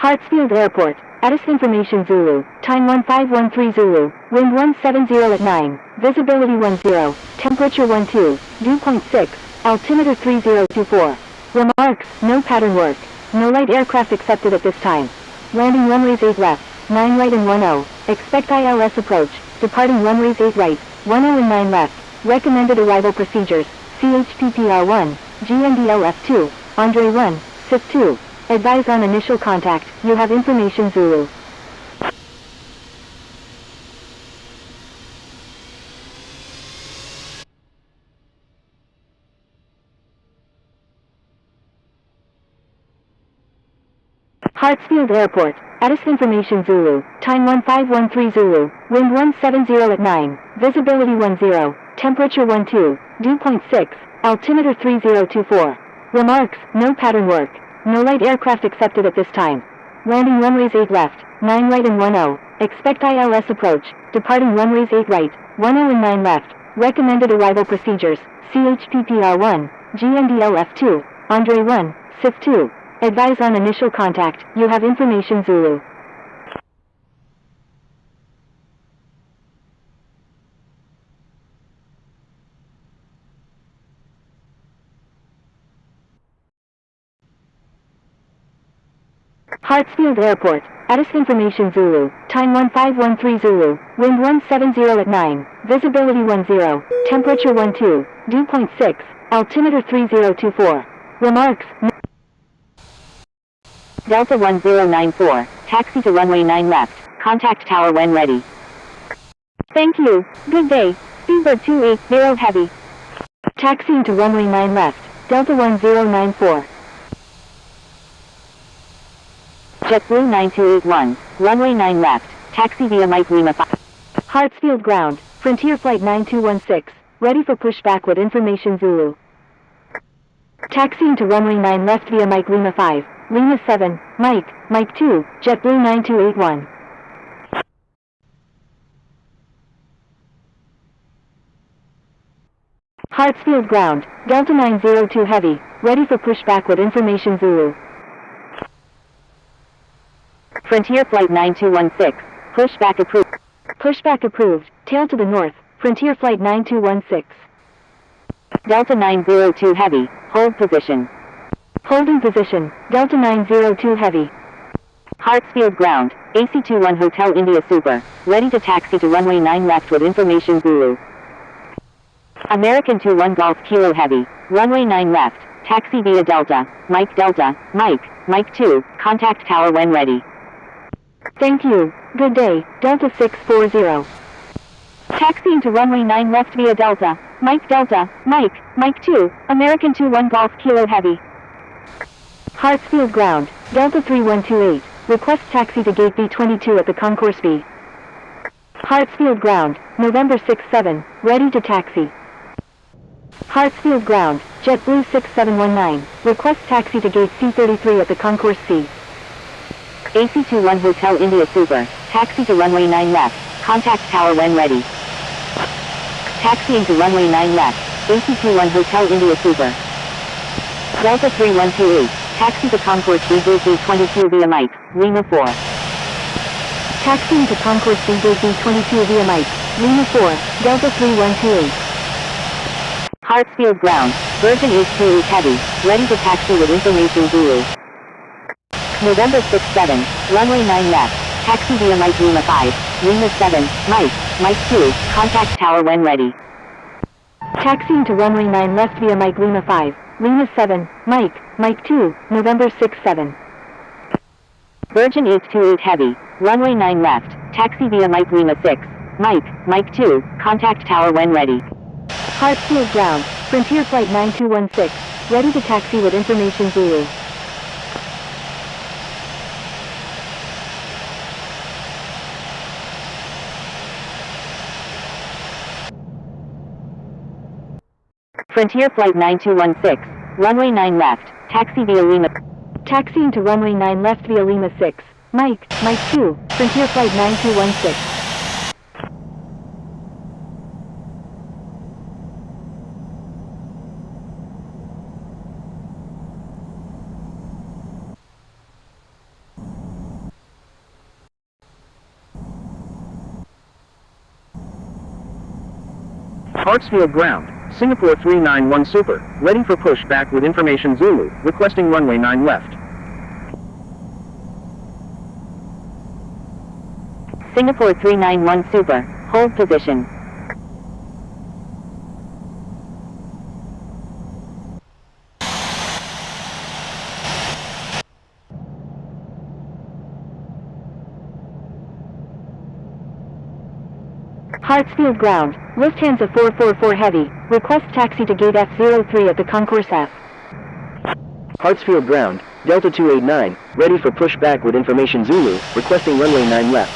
Hartsfield Airport, Addis Information Zulu, time 1513 Zulu, wind 170 at 9, visibility 10, temperature 12, dew point 6, altimeter 3024. Remarks, no pattern work, no light aircraft accepted at this time. Landing runways 8 left, 9 right and 10, expect ILS approach, departing runways 8 right, 10 and 9 left, recommended arrival procedures, CHPPR1, GNDLF2, Andre 1, SIF 2. Advise on initial contact, you have information Zulu. Hartsfield Airport, Addis Information Zulu, time 1513 Zulu, wind 170 at 9, visibility 10, temperature 12, dew point 6, altimeter 3024. Remarks, no pattern work, no light aircraft accepted at this time. Landing runways 8 left, 9 right and 10, expect ILS approach, departing runways 8 right, 10 and 9 left, recommended arrival procedures, CHPPR1, GNDLF2, Andre 1, SIF 2. Advise on initial contact, you have information Zulu. Hartsfield Airport, Addis Information Zulu, time 1513 Zulu, wind 170 at 9, visibility 10, temperature 12, dew point 6, altimeter 3024. Remarks, Delta 1094, taxi to runway 9 left, contact tower when ready. Thank you, good day, Speedbird 280 Heavy. Taxiing to runway 9 left, Delta 1094. JetBlue 9281, runway 9 left, taxi via Mike Lima 5. Hartsfield Ground, Frontier Flight 9216, ready for pushback with information Zulu. Taxiing to runway 9 left via Mike Lima 5, Lima 7, Mike 2, JetBlue 9281. Hartsfield Ground, Delta 902 Heavy, ready for pushback with information Zulu. Frontier Flight 9216, pushback approved. Pushback approved, tail to the north, Frontier Flight 9216. Delta 902 Heavy, hold position. Holding position, Delta 902 Heavy. Hartsfield Ground, AC21 Hotel India Super, ready to taxi to runway 9 left with information Zulu. American 21 Golf Kilo Heavy, runway 9 left, taxi via Delta, Mike 2, contact tower when ready. Thank you, good day, Delta 640. Taxiing to runway 9 left via Delta, Mike 2, American 21 Golf Kilo Heavy. Hartsfield Ground, Delta 3128, request taxi to gate B22 at the concourse B. Hartsfield Ground, November 67, ready to taxi. Hartsfield Ground, JetBlue 6719, request taxi to gate C33 at the concourse C. AC21 Hotel India Super, taxi to runway 9 left, contact tower when ready. Taxiing to runway 9 left, AC21 Hotel India Super. Delta 3128, taxi to concourse B gate B22 via Mike, Lima 4. Taxiing to concourse B gate B22 via Mike, Lima 4, Delta 3128. Hartsfield Ground, Virgin 828 Heavy, ready to taxi with information Zulu. November 67, runway 9 left, taxi via Mike Lima 5, Lima 7, Mike 2, contact tower when ready. Taxiing to runway 9 left via Mike Lima 5, Lima 7, Mike 2, November 67. Virgin 828 Heavy, runway 9 left, taxi via Mike Lima 6, Mike 2, contact tower when ready. Hartsfield Ground, Frontier Flight 9216, ready to taxi with information Zulu. Frontier Flight 9216, runway 9 left, taxi via Lima. Taxiing to runway 9 left via Lima 6, Mike 2, Frontier Flight 9216. Hartsfield ground, Singapore 391 Super, ready for push back with information Zulu, requesting runway 9 left. Singapore 391 Super, hold position. Hartsfield ground, Lufthansa 444 Heavy, request taxi to gate F03 at the Concourse F. Hartsfield ground, Delta 289, ready for pushback with information Zulu, requesting runway 9 left.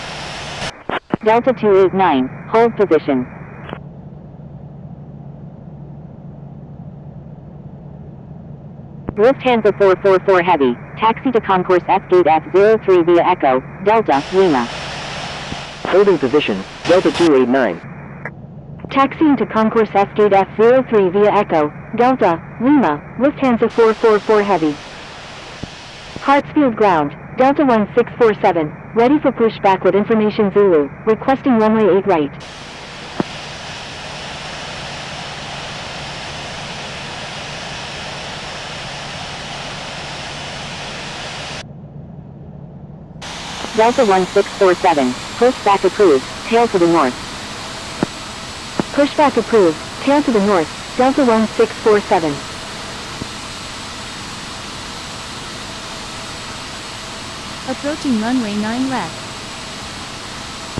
Delta 289, hold position. Lufthansa 444 Heavy, taxi to Concourse F gate F03 via Echo, Delta, Lima. Holding position, Delta 289. Taxiing to Concourse F gate F03 via Echo, Delta, Lima, Lufthansa 444 Heavy. Hartsfield ground, Delta 1647, ready for pushback with information Zulu, requesting runway 8 right. Delta 1647, pushback approved, tail to the north. Pushback approved, tail to the north, Delta 1647. Approaching runway 9 left.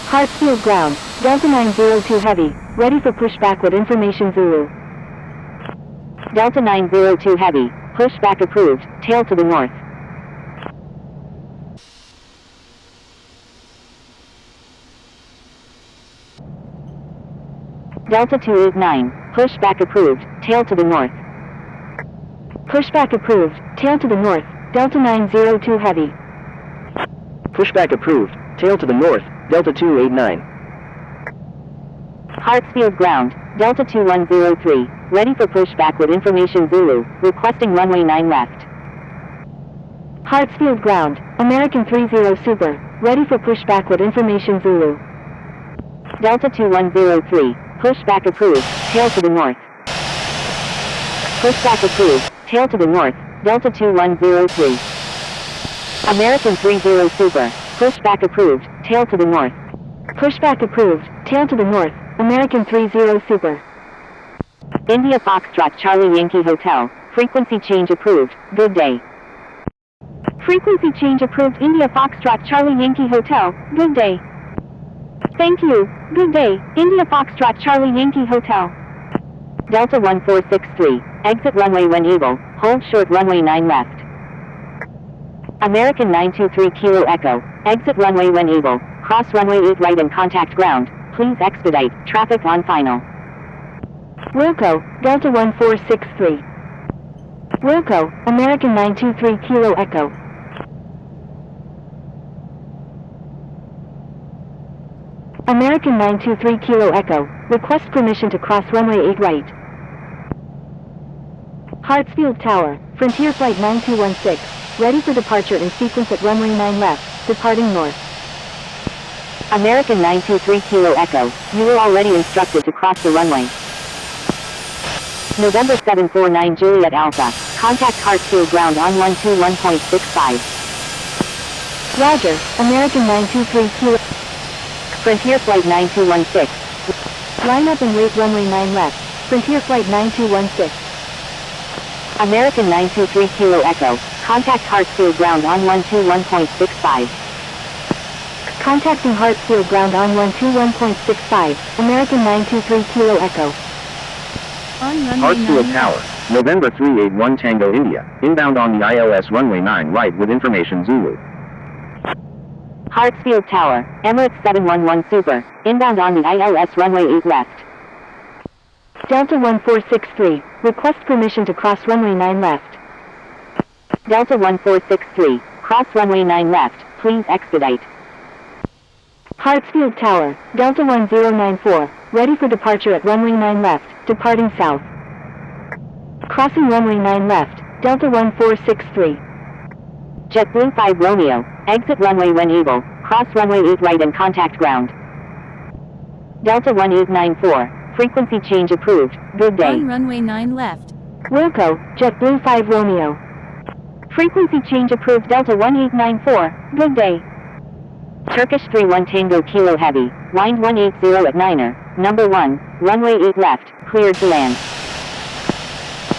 Hartsfield ground, Delta 902 Heavy, ready for pushback with information Zulu. Delta 902 Heavy, pushback approved, tail to the north. Delta 289, pushback approved, tail to the north. Pushback approved, tail to the north, Delta 902 Heavy. Pushback approved, tail to the north, Delta 289. Hartsfield ground, Delta 2103, ready for pushback with information Zulu, requesting runway 9 left. Hartsfield ground, American 30 Super, ready for pushback with information Zulu. Delta 2103, pushback approved, tail to the north. Pushback approved, tail to the north, Delta 2103. American 30 Super, pushback approved, tail to the north. Pushback approved, tail to the north, American 30 Super. India Foxtrot Charlie Yankee Hotel, frequency change approved, good day. Frequency change approved India Foxtrot Charlie Yankee Hotel, good day. Thank you, good day, India Foxtrot Charlie Yankee Hotel. Delta 1463, exit runway when able, hold short runway 9 left. American 923 Kilo Echo, exit runway when able, cross runway 8 right and contact ground, please expedite, traffic on final. Wilco, Delta 1463. Wilco, American 923 Kilo Echo. American 923 Kilo Echo, request permission to cross runway 8 right. Hartsfield Tower, Frontier Flight 9216, ready for departure in sequence at runway 9 left, departing north. American 923 Kilo Echo, you were already instructed to cross the runway. November 749 Juliet Alpha, contact Hartsfield ground on 121.65. Roger, American 923 Kilo. Frontier Flight 9216. Line up and wait runway 9 left, Frontier Flight 9216. American 923 Kilo Echo, contact Hartsfield ground on 121.65. Contacting Hartsfield ground on 121.65, American 923 Kilo Echo. On runway 9 Hartsfield left. Tower, November 381 Tango India, inbound on the ILS runway 9 right with information Zulu. Hartsfield Tower, Emirates 711 Super, inbound on the ILS runway 8 left. Delta 1463, request permission to cross runway 9 left. Delta 1463, cross runway 9 left, please expedite. Hartsfield Tower, Delta 1094, ready for departure at runway 9 left, departing south. Crossing runway 9 left, Delta 1463. JetBlue 5 Romeo, exit runway when able, cross runway 8 right and contact ground. Delta 1894, Frequency change approved. Good day. On runway 9 left. Wilco, JetBlue 5 Romeo. Frequency change approved Delta 1894. Good day. Turkish 31 Tango Kilo Heavy, wind 180 at Niner, number 1, runway 8 left, cleared to land.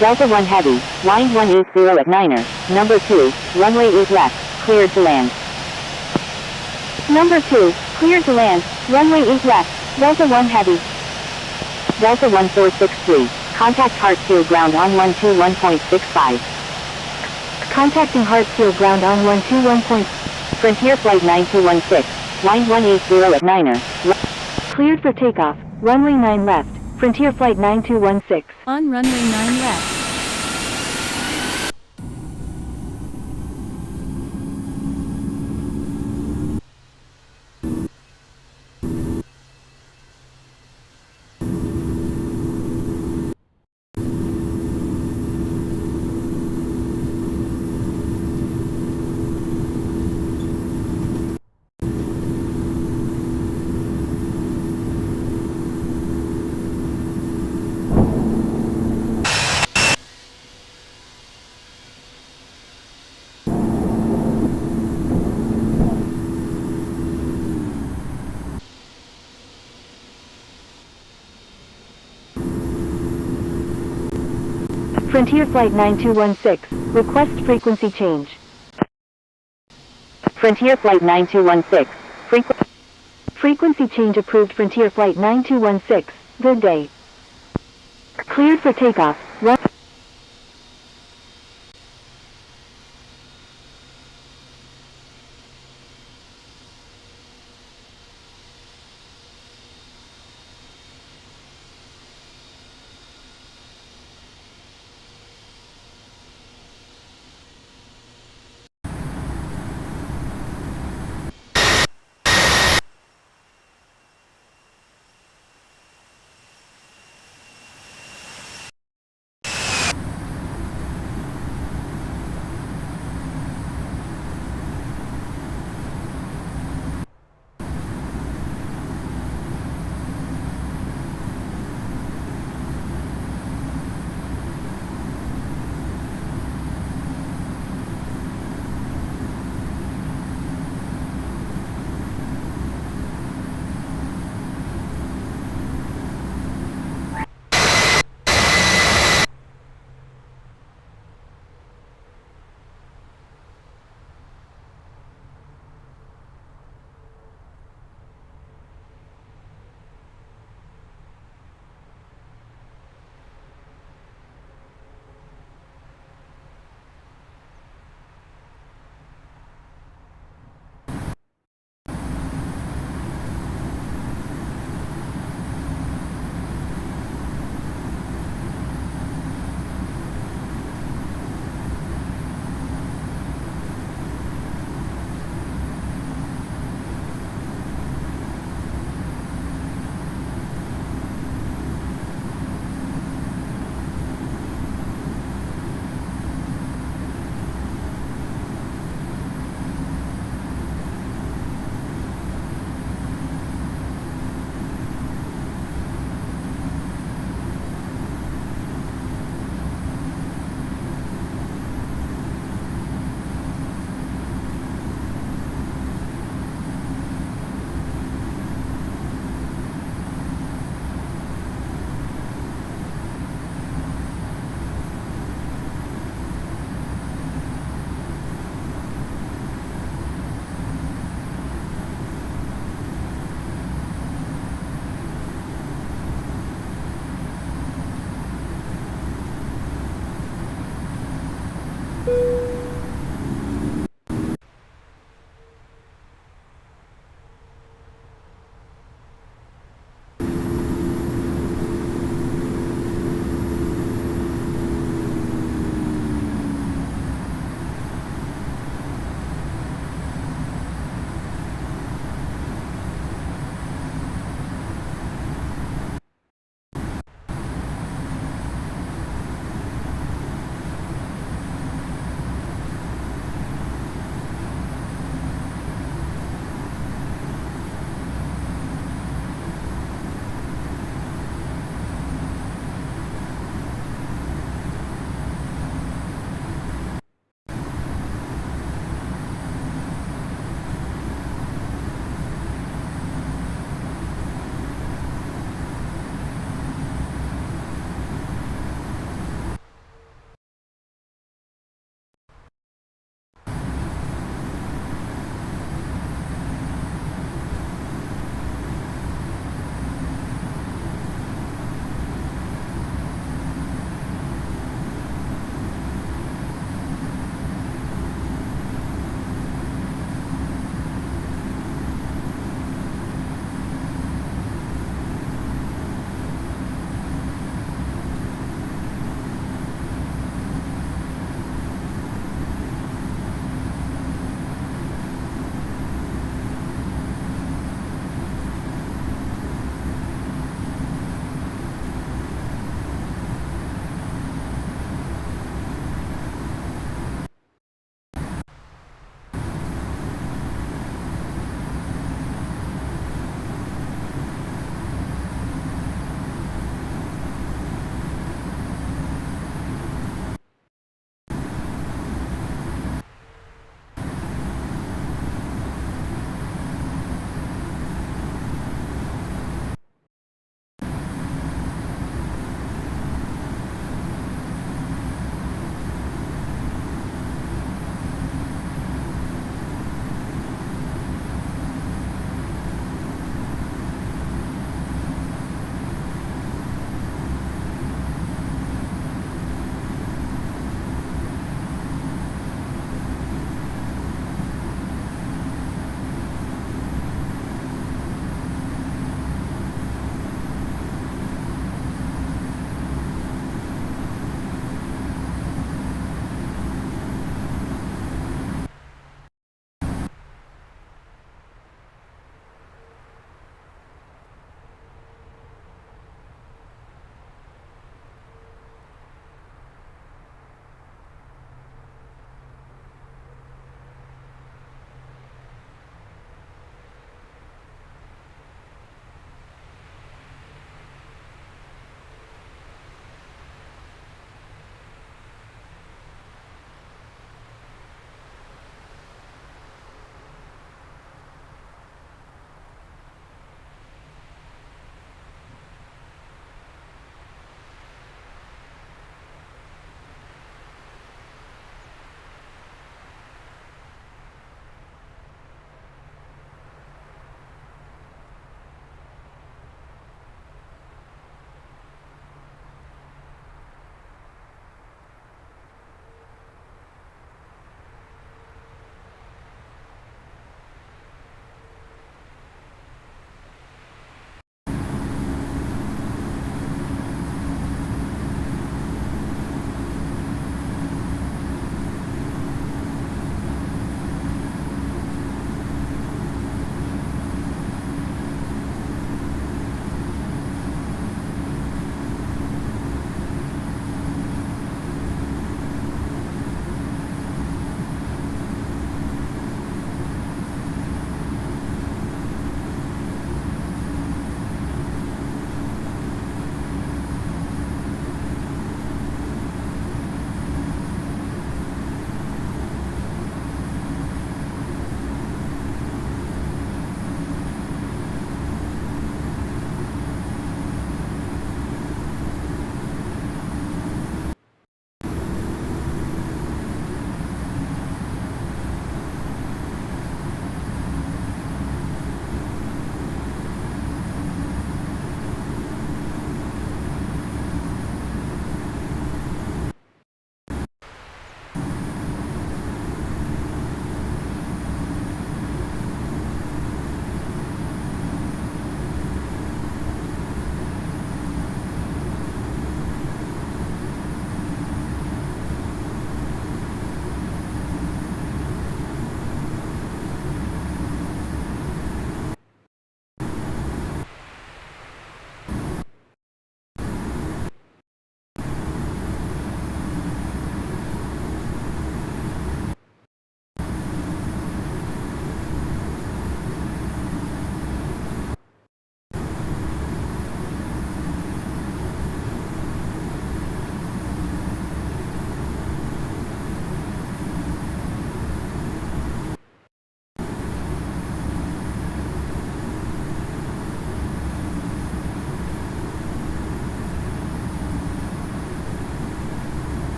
Delta 1 Heavy, wind 180 at Niner, number 2, runway 8 left, cleared to land. Number 2, cleared to land, runway 8 left, Delta 1 Heavy. Delta 1463, contact Hartsfield ground on 121.65. Contacting Hartsfield ground on 121. Frontier Flight 9216, wind 180 at Niner. Cleared for takeoff, runway 9 left, Frontier Flight 9216. On runway 9 left. Frontier Flight 9216, request frequency change. Frontier Flight 9216, frequency change approved. Frontier Flight 9216, good day. Cleared for takeoff, run.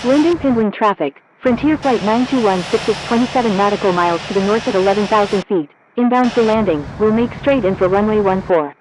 Wind impinging traffic. Frontier Flight 9216 is 27 nautical miles to the north at 11,000 feet. Inbound for landing. Will make straight in for runway 14.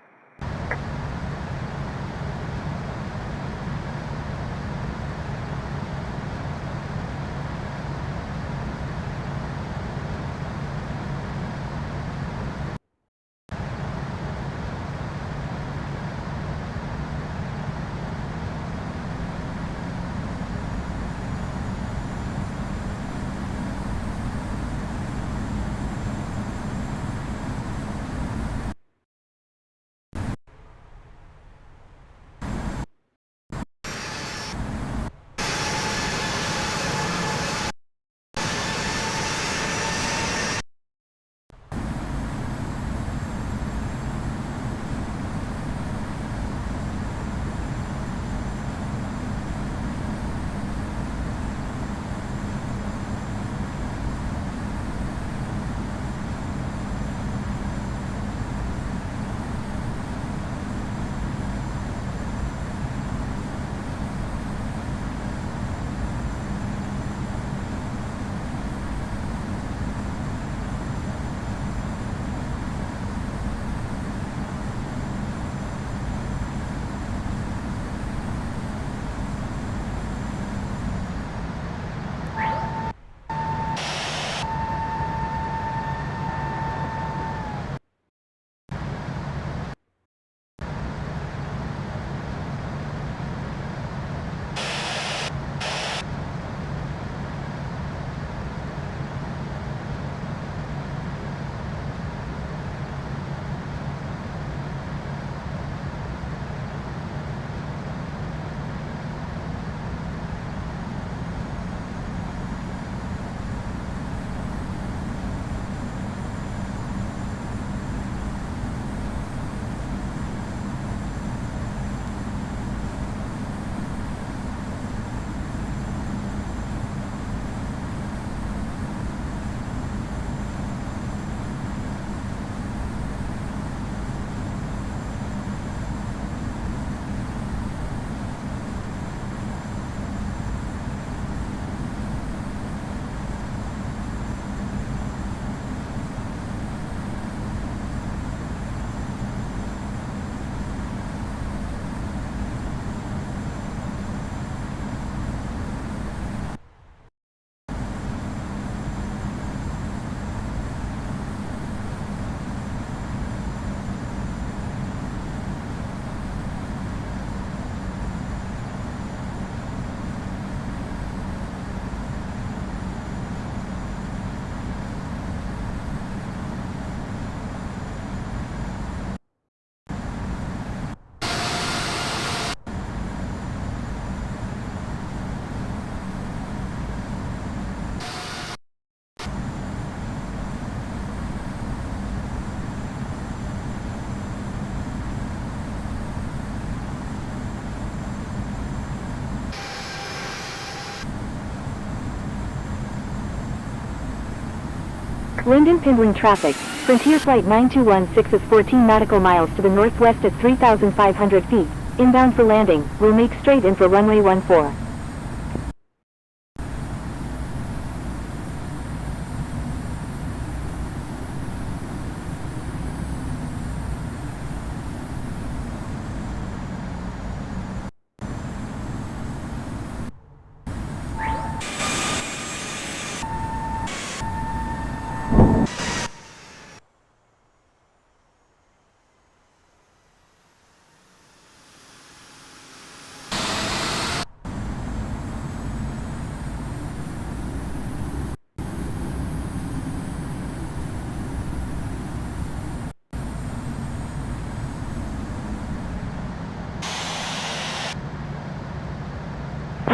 Wind impinging traffic. Frontier Flight 9216 is 14 nautical miles to the northwest at 3,500 feet. Inbound for landing. Will make straight in for runway 14.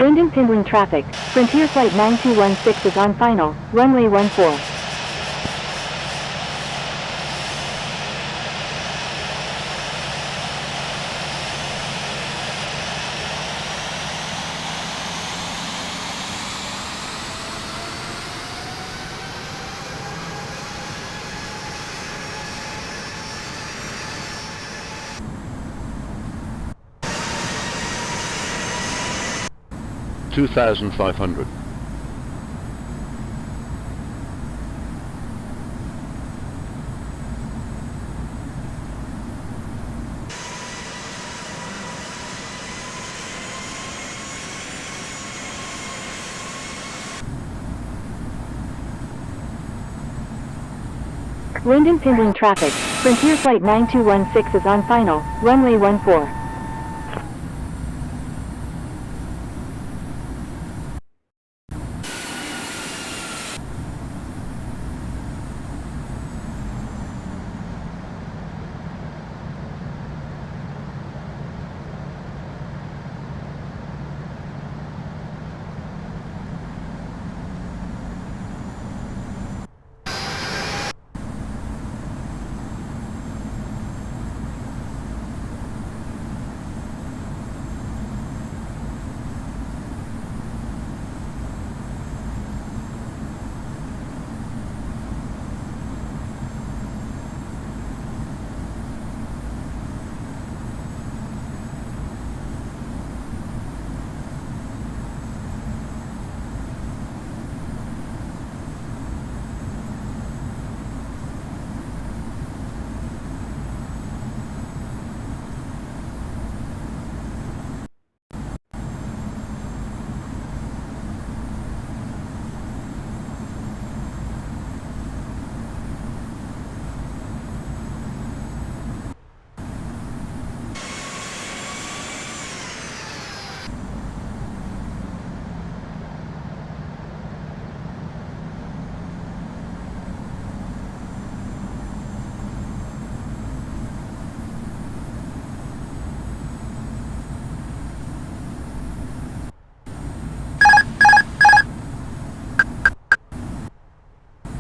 Wind impinging traffic. Frontier Flight 9216 is on final. Runway 14. 2,500. Wind impinging traffic. Frontier Flight 9216 is on final, runway 14.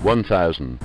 One thousand.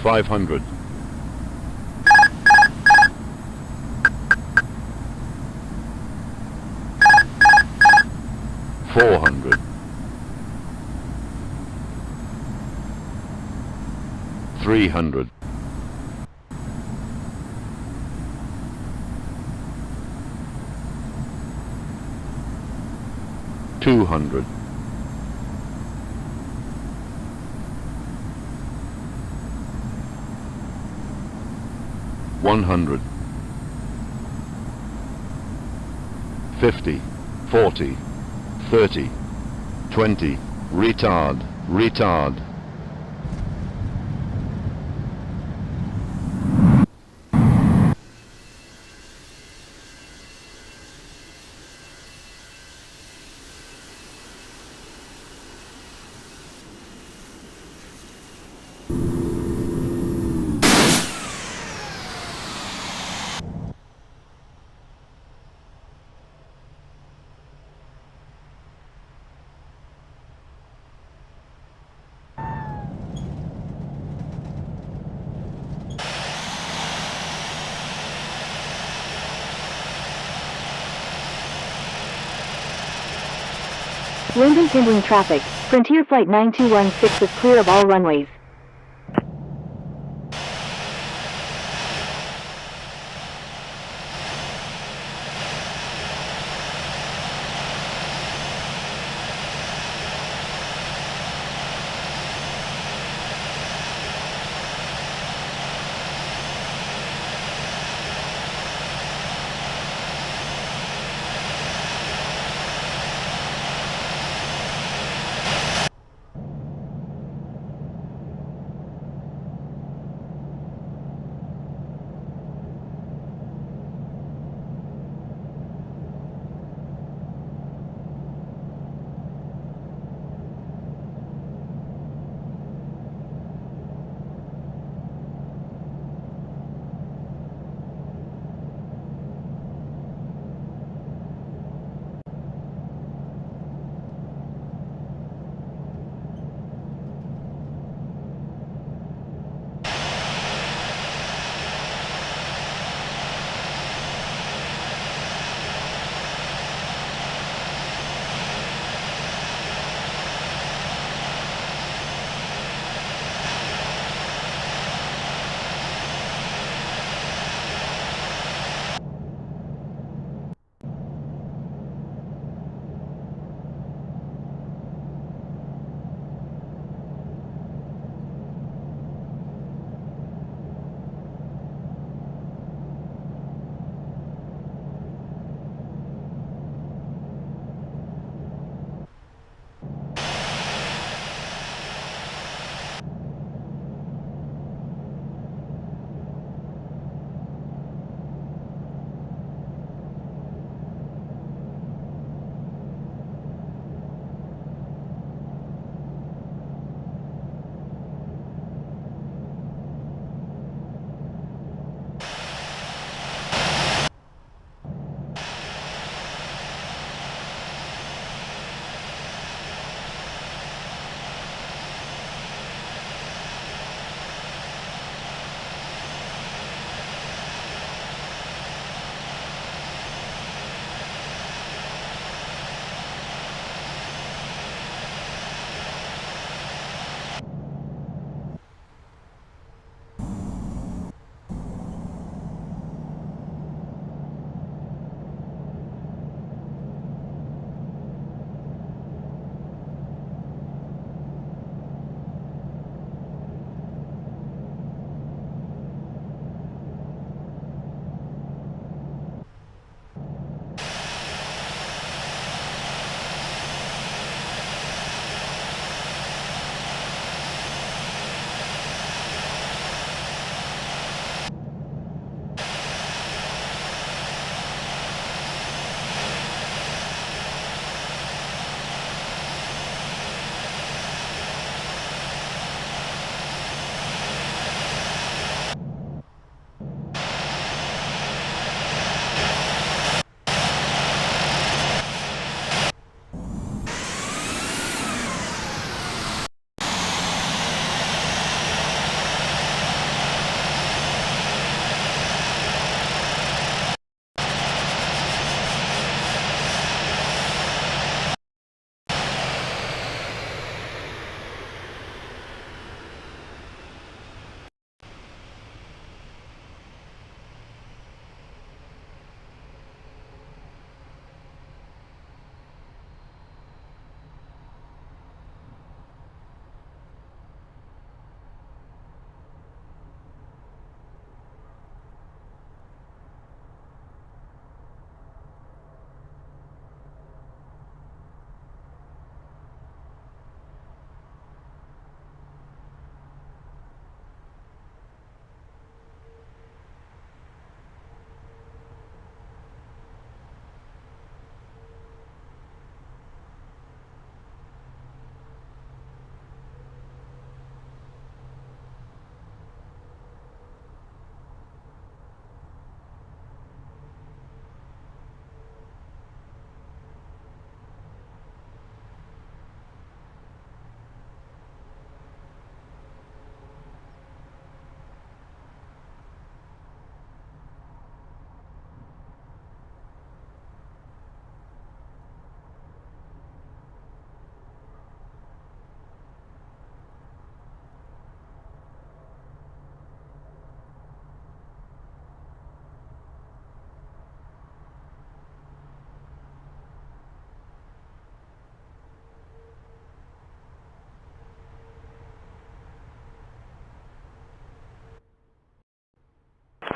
Five hundred. 400. 300. 200. 100. 50. 40. 30. 20. Retard. Retard. Wind impinging traffic. Frontier Flight 9216 is clear of all runways.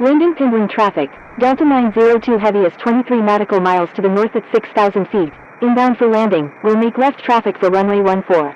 Wind and pending traffic. Delta 902 Heavy is 23 nautical miles to the north at 6,000 feet. Inbound for landing. Will make left traffic for runway 14.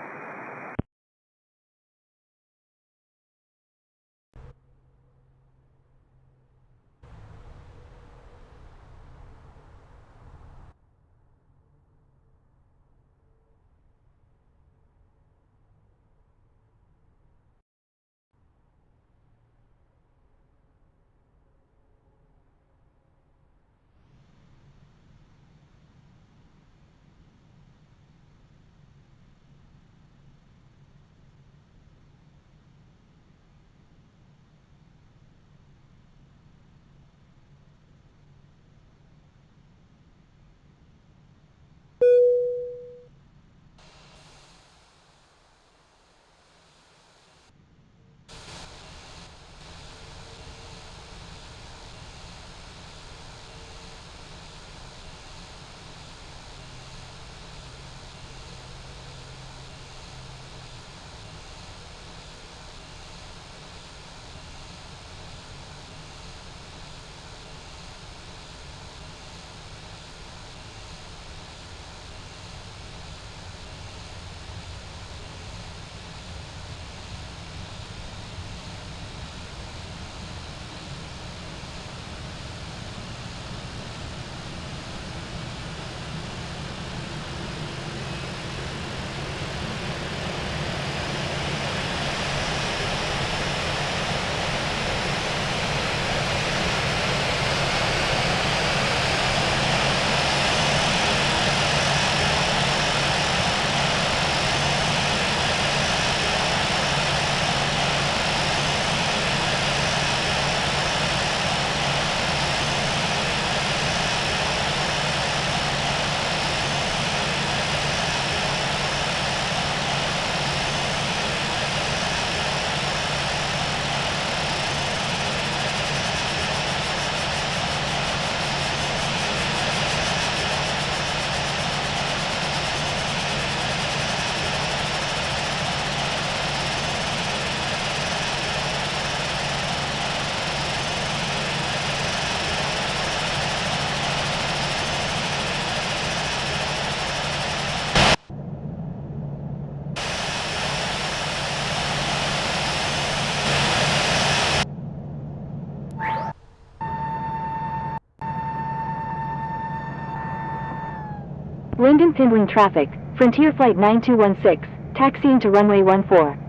Wind and pending traffic. Frontier Flight 9216. Taxiing to runway 14.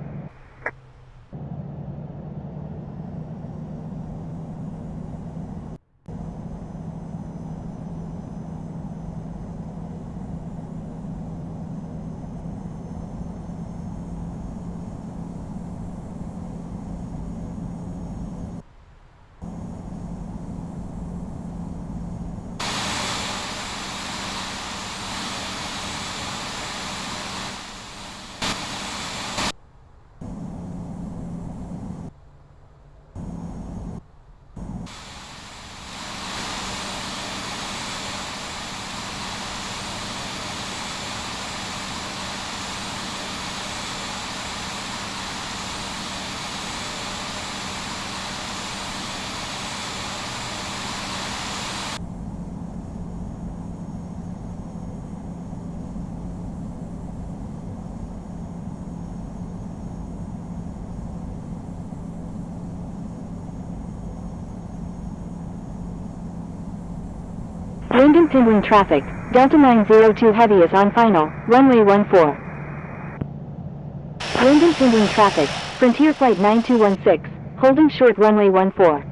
Wind and pending traffic. Delta 902 Heavy is on final. Runway 14. Wind and pending traffic. Frontier Flight 9216. Holding short runway 14.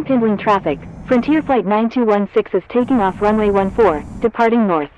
handling traffic, Frontier Flight 9216 is taking off runway 14, departing north.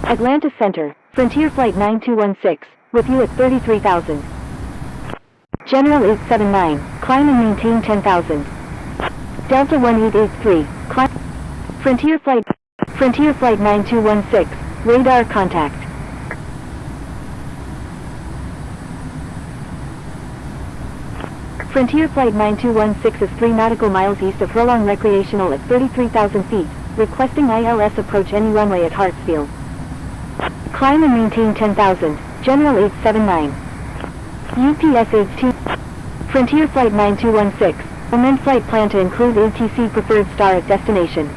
Atlanta Center, Frontier Flight 9216, with you at 33,000. General 879, climb and maintain 10,000. Delta 1883, climb. Frontier Flight 9216, radar contact. Frontier Flight 9216 is 3 nautical miles east of Furlong Recreational at 33,000 feet, requesting ILS approach any runway at Hartsfield. Climb and maintain 10,000, General 879. UPSH-2. Frontier Flight 9216, amend flight plan to include ATC Preferred Star at destination.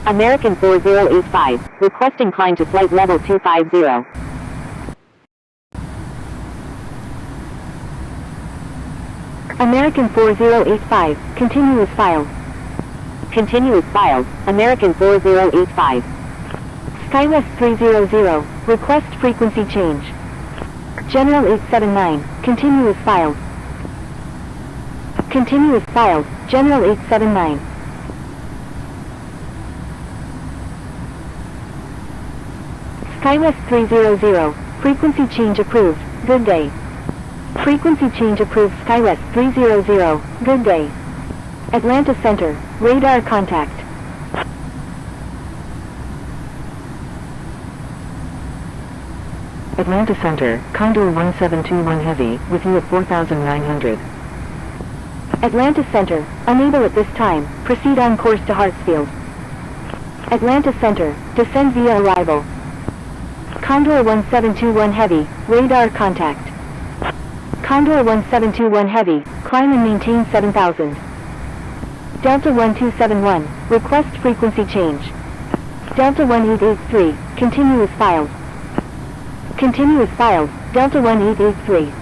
American 4085, requesting climb to flight level 250. American 4085, continuous file. Continuous file, American 4085. SkyWest 300, request frequency change. General 879, continuous file. Continuous file, General 879. SkyWest 300, frequency change approved, good day. Frequency change approved SkyWest 300, good day. Atlanta Center, radar contact. Atlanta Center, Condor 1721 Heavy, with you at 4,900. Atlanta Center, unable at this time, proceed on course to Hartsfield. Atlanta Center, descend via arrival. Condor 1721 Heavy, radar contact. Condor 1721 Heavy, climb and maintain 7,000. Delta 1271, request frequency change. Delta 1883, continuous file. Continuous file, Delta 1883.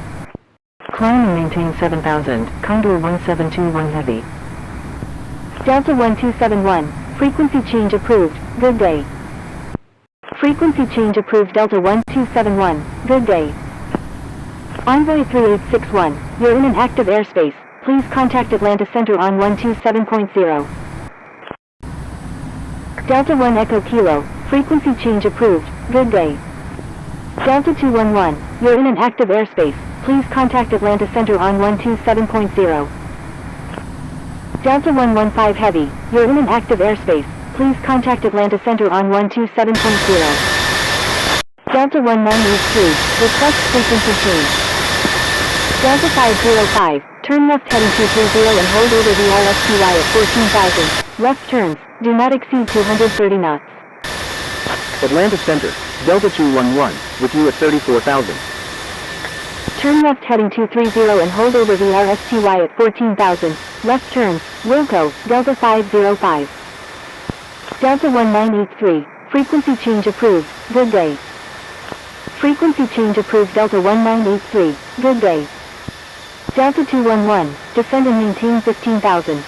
Climb and maintain 7,000, Condor 1721 Heavy. Delta 1271, frequency change approved, good day. Frequency change approved Delta 1271, good day. Envoy 3861, you're in an active airspace, please contact Atlanta Center on 127.0. Delta 1 Echo Kilo, frequency change approved, good day. Delta 211, you're in an active airspace, please contact Atlanta Center on 127.0. Delta 115 Heavy, you're in an active airspace, please contact Atlanta Center on 127.0. Delta 1983, request frequency change. Delta 505, turn left heading 230 and hold over the RSPY at 14,000. Left turns, do not exceed 230 knots. Atlanta Center, Delta 211, with you at 34,000. Turn left heading 230 and hold over the RSPY at 14,000. Left turns, Wilco, Delta 505. Delta 1983, frequency change approved, good day. Frequency change approved Delta 1983, good day. Delta 211, descend and maintain 15,000.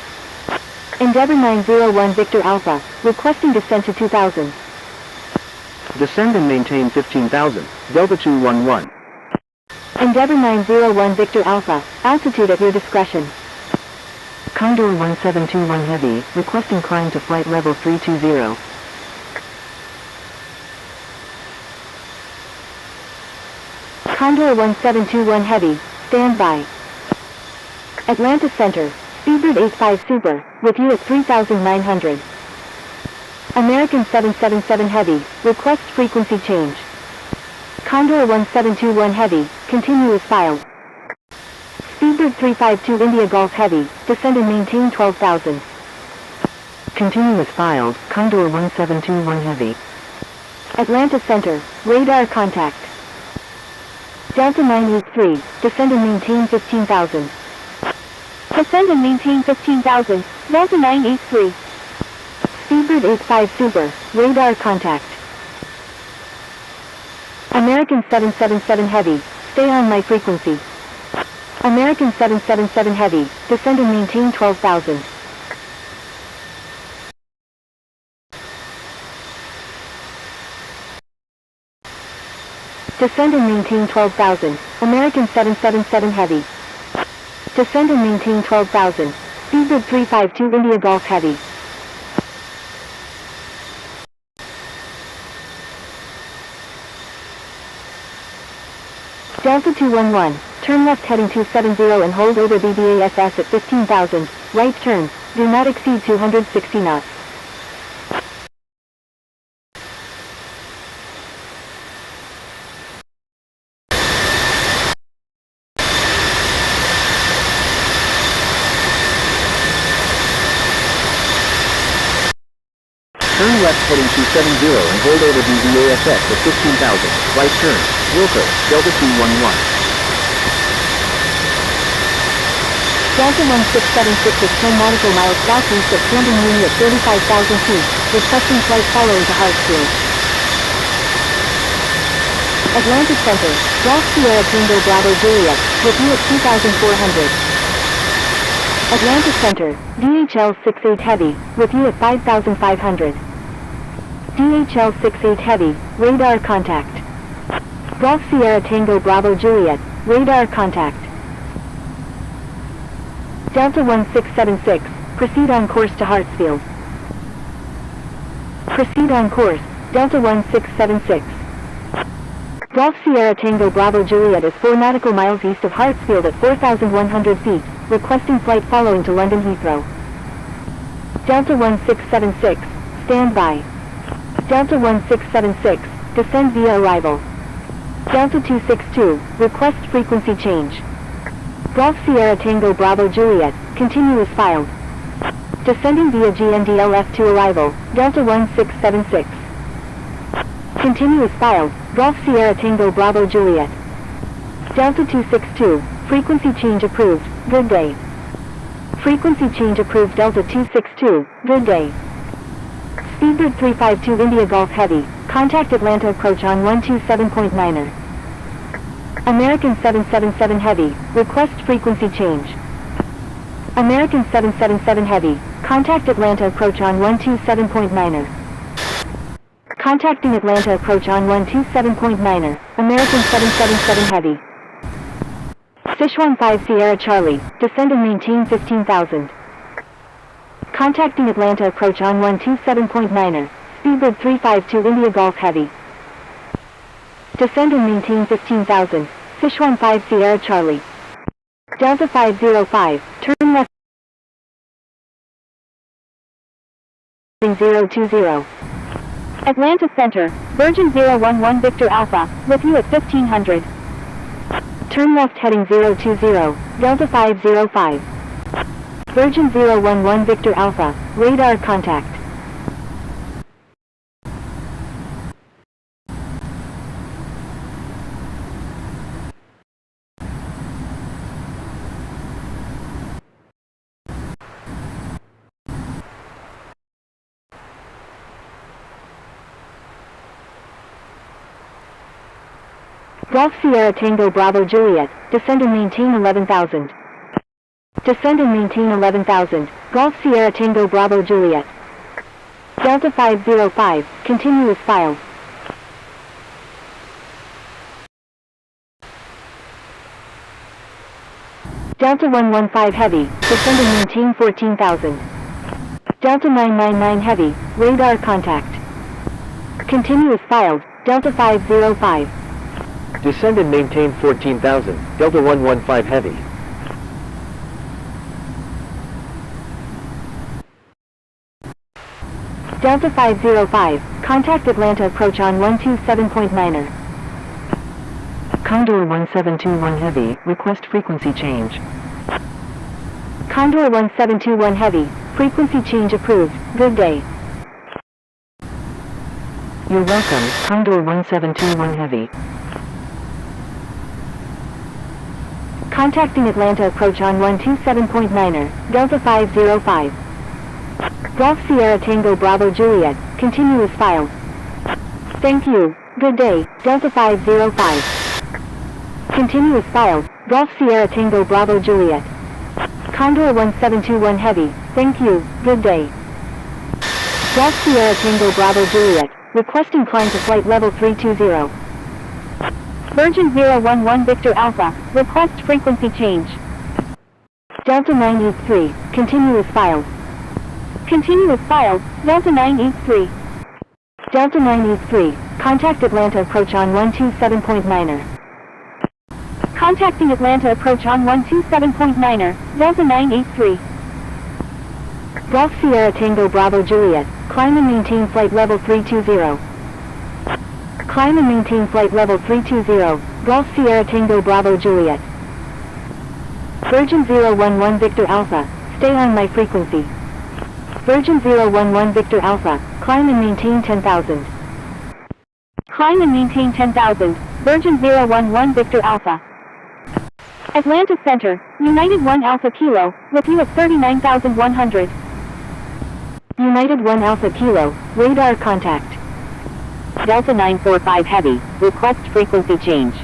Endeavour 901 Victor Alpha, requesting descent to 2,000. Descend and maintain 15,000, Delta 211. Endeavour 901 Victor Alpha, altitude at your discretion. Condor 1721 Heavy, requesting climb to flight level 320. Condor 1721 Heavy, stand by. Atlanta Center, Speedbird 85 Super, with you at 3,900. American 777 Heavy, requests frequency change. Condor 1721 Heavy, continuous file. Speedbird 352 India Golf Heavy, descend and maintain 12,000. Continuous filed, Condor 1721 Heavy. Atlanta Center, radar contact. Delta 983, descend and maintain 15,000. Descend and maintain 15,000, Delta 983. Speedbird 85 Super, radar contact. American 777 Heavy, stay on my frequency. American 777 Heavy, descend and maintain 12,000. Descend and maintain 12,000, American 777 Heavy. Descend and maintain 12,000, Speedbird 352 India Golf Heavy. Delta 211, turn left heading 270 and hold over BBASS at 15,000, right turn, do not exceed 260 knots. Turn left heading 270 and hold over BBASS at 15,000, right turn, Wilco, Delta 211. Delta 1676 is 10 nautical miles southeast of Camden Uni at 35,000 feet, requesting flight following to Hartsfield. Atlanta Center, Golf Sierra Tango Bravo Juliet, with you at 2,400. Atlanta Center, DHL 68 Heavy, with you at 5,500. DHL 68 Heavy, radar contact. Golf Sierra Tango Bravo Juliet, radar contact. Delta 1676, proceed on course to Hartsfield. Proceed on course, Delta 1676. Golf Sierra Tango Bravo Juliet is 4 nautical miles east of Hartsfield at 4,100 feet, requesting flight following to London Heathrow. Delta 1676, stand by. Delta 1676, descend via arrival. Delta 262, request frequency change. Golf Sierra Tango Bravo Juliet, continuous filed. Descending via GNDLF to arrival, Delta 1676. Continuous filed, Golf Sierra Tango Bravo Juliet. Delta 262, frequency change approved, good day. Frequency change approved Delta 262, good day. Speedbird 352 India Golf Heavy, contact Atlanta approach on 127.9er. American 777 Heavy, request frequency change. American 777 Heavy, contact Atlanta approach on 127.9er. Contacting Atlanta approach on 127.9er, American 777 Heavy. Sichuan 5 Sierra Charlie, descend and maintain 15,000. Contacting Atlanta approach on 127.9er, Speedbird 352 India Golf Heavy. Descend and maintain 15,000, Sichuan 5 Sierra Charlie. Delta 505, turn left heading 020. Atlanta Center, Virgin 011 Victor Alpha, with you at 1500. Turn left heading 020, Delta 505. Virgin 011 Victor Alpha, radar contact. Golf Sierra Tango Bravo Juliet, descend and maintain 11,000. Descend and maintain 11,000, Golf Sierra Tango Bravo Juliet. Delta 505, continuous file. Delta 115 Heavy, descend and maintain 14,000. Delta 999 Heavy, radar contact. Continuous filed, Delta 505. Descend and maintain 14,000, Delta 115 Heavy. Delta 505, contact Atlanta approach on 127.9er. Condor 1721 Heavy, request frequency change. Condor 1721 Heavy, frequency change approved, good day. You're welcome, Condor 1721 Heavy. Contacting Atlanta approach on 127.9er, Delta 505. Golf Sierra Tango Bravo Juliet, continuous file. Thank you, good day, Delta 505. Continuous file, Golf Sierra Tango Bravo Juliet. Condor 1721 Heavy, thank you, good day. Golf Sierra Tango Bravo Juliet, requesting climb to flight level 320. Virgin 011 Victor Alpha, request frequency change. Delta 983, continuous file. Continuous file, Delta 983. Delta 983, contact Atlanta approach on 127.9er. Contacting Atlanta approach on 127.9er, Delta 983. Golf Sierra Tango Bravo Juliet, climb and maintain flight level 320. Climb and maintain flight level 320, Golf Sierra Tango Bravo Juliet. Virgin 011 Victor Alpha, stay on my frequency. Virgin 011 Victor Alpha, climb and maintain 10,000. Climb and maintain 10,000, Virgin 011 Victor Alpha. Atlanta Center, United 1 Alpha Kilo, with you at 39,100. United 1 Alpha Kilo, radar contact. Delta 945 Heavy, request frequency change.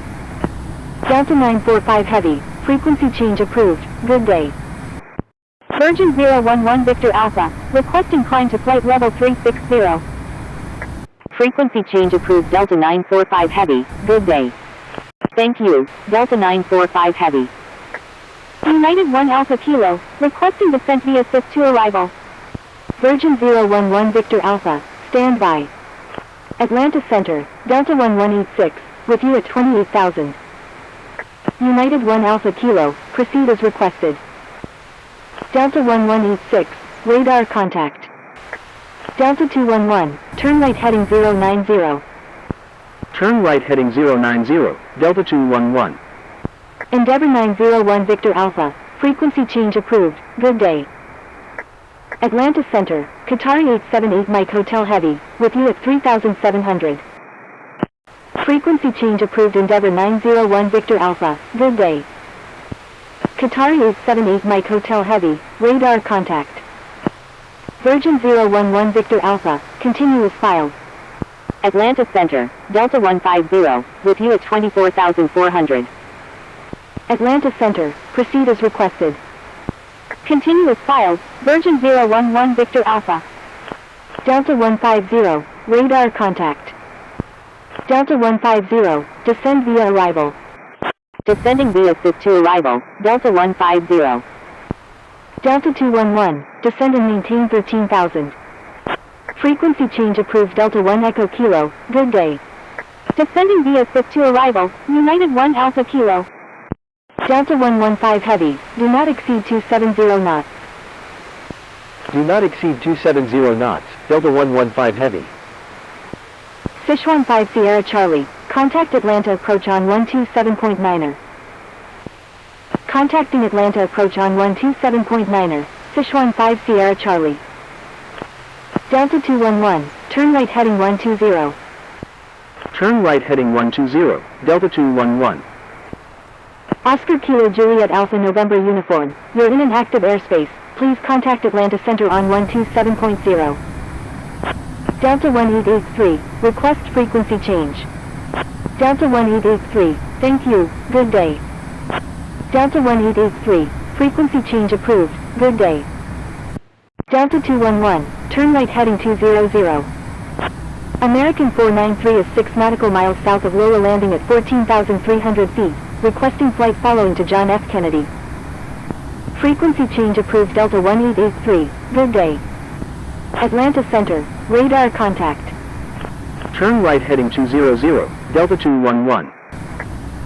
Delta 945 Heavy, frequency change approved, good day. Virgin 011 Victor Alpha, requesting climb to flight level 360. Frequency change approved Delta 945 Heavy, good day. Thank you, Delta 945 Heavy. United 1 Alpha Kilo, requesting descent via assist to arrival. Virgin 011 Victor Alpha, stand by. Atlanta Center, Delta 1186, with you at 28,000. United 1 Alpha Kilo, proceed as requested. Delta 1186, radar contact. Delta 211, turn right heading 090. Turn right heading 090, Delta 211. Endeavour 901 Victor Alpha, frequency change approved, good day. Atlanta Center, Qatari 878 Mike Hotel Heavy, with you at 3,700. Frequency change approved Endeavour 901 Victor Alpha, good day. Qatari 878 Mike Hotel Heavy, radar contact. Virgin 011 Victor Alpha, continuous file. Atlanta Center, Delta 150, with you at 24,400. Atlanta Center, proceed as requested. Continuous file, Virgin 011 Victor Alpha. Delta 150, radar contact. Delta 150, descend via arrival. Descending via assist to arrival, Delta 150. Delta 211, descend and maintain 13,000. Frequency change approved Delta 1 Echo Kilo, good day. Descending via assist to arrival, United 1 Alpha Kilo. Delta 115 Heavy, do not exceed 270 knots. Do not exceed 270 knots, Delta 115 Heavy. Sichuan 5 Sierra Charlie, contact Atlanta approach on 127.9er. Contacting Atlanta approach on 127.9er, Sichuan 5 Sierra Charlie. Delta 211, turn right heading 120. Turn right heading 120, Delta 211. Oscar Kilo Juliet Alpha November Uniform, you're in an active airspace, please contact Atlanta Center on 127.0. Delta 1883, request frequency change. Delta 1883, thank you, good day. Delta 1883, frequency change approved, good day. Delta 211, turn right heading 200. American 493 is 6 nautical miles south of Lola landing at 14,300 feet, requesting flight following to John F. Kennedy. Frequency change approved Delta 1883, good day. Atlanta Center, radar contact. Turn right heading 200, Delta 211.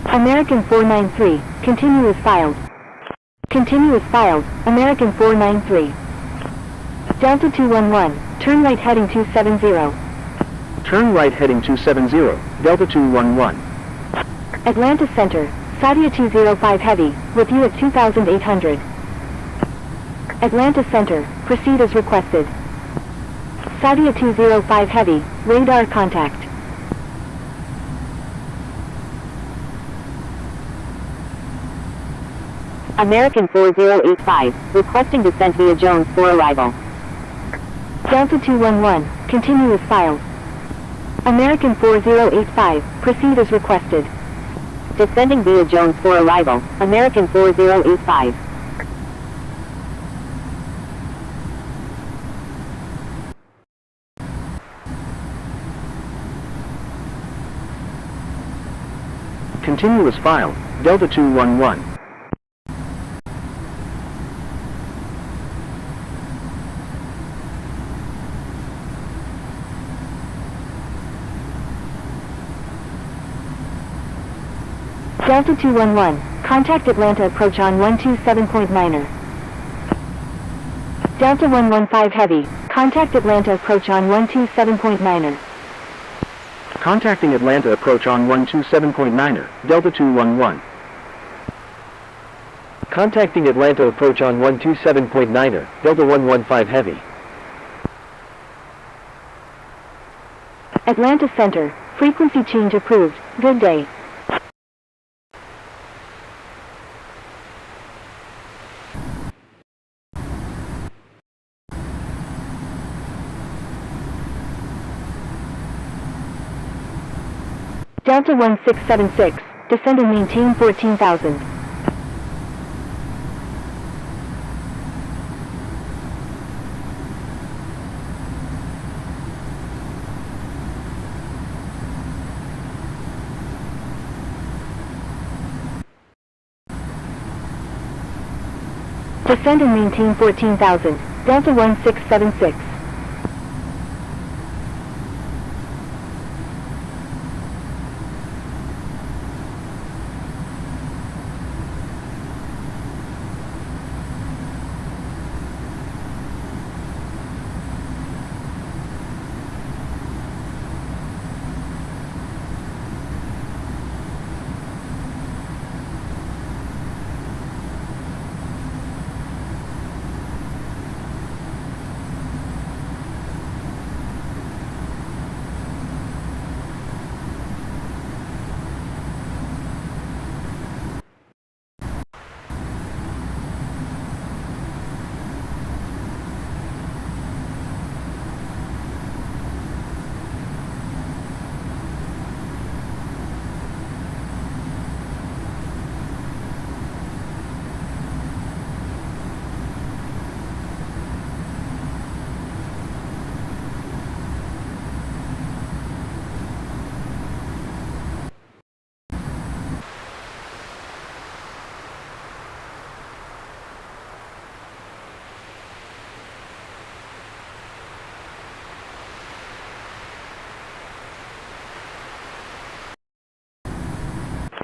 American 493, continuous filed. Continuous filed, American 493. Delta 211, Turn right heading 270. Turn right heading 270, Delta 211. Atlanta Center, Saudia 205 Heavy, with you at 2,800. Atlanta Center, proceed as requested. Saudia 205 Heavy, radar contact. American 4085, requesting descent via Jones for arrival. Delta 211, continue as filed. American 4085, proceed as requested. Descending via Jones for arrival, American 4085. Continue as filed, Delta 211. Delta 211, contact Atlanta approach on 127.9er. Delta 115 Heavy, contact Atlanta approach on 127.9er. Contacting Atlanta approach on 127.9er, Delta 211. Contacting Atlanta approach on 127.9er, Delta 115 Heavy. Atlanta Center, frequency change approved, good day. Delta 1676, descend and maintain 14,000. Descend and maintain 14,000, Delta 1676.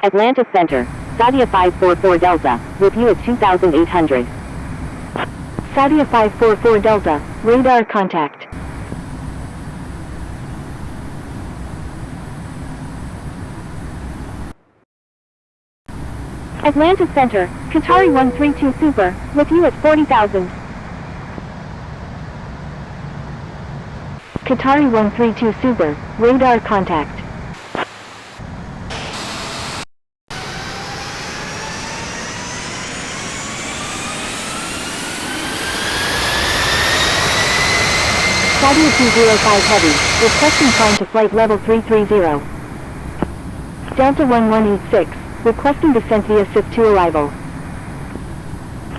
Atlanta Center, Saudia 544 Delta, with you at 2,800. Saudia 544 Delta, radar contact. Atlanta Center, Qatari 132 Super, with you at 40,000. Qatari 132 Super, radar contact. Saudia 205 Heavy, requesting climb to flight level 330. Delta 1186, requesting descent via SIP to arrival.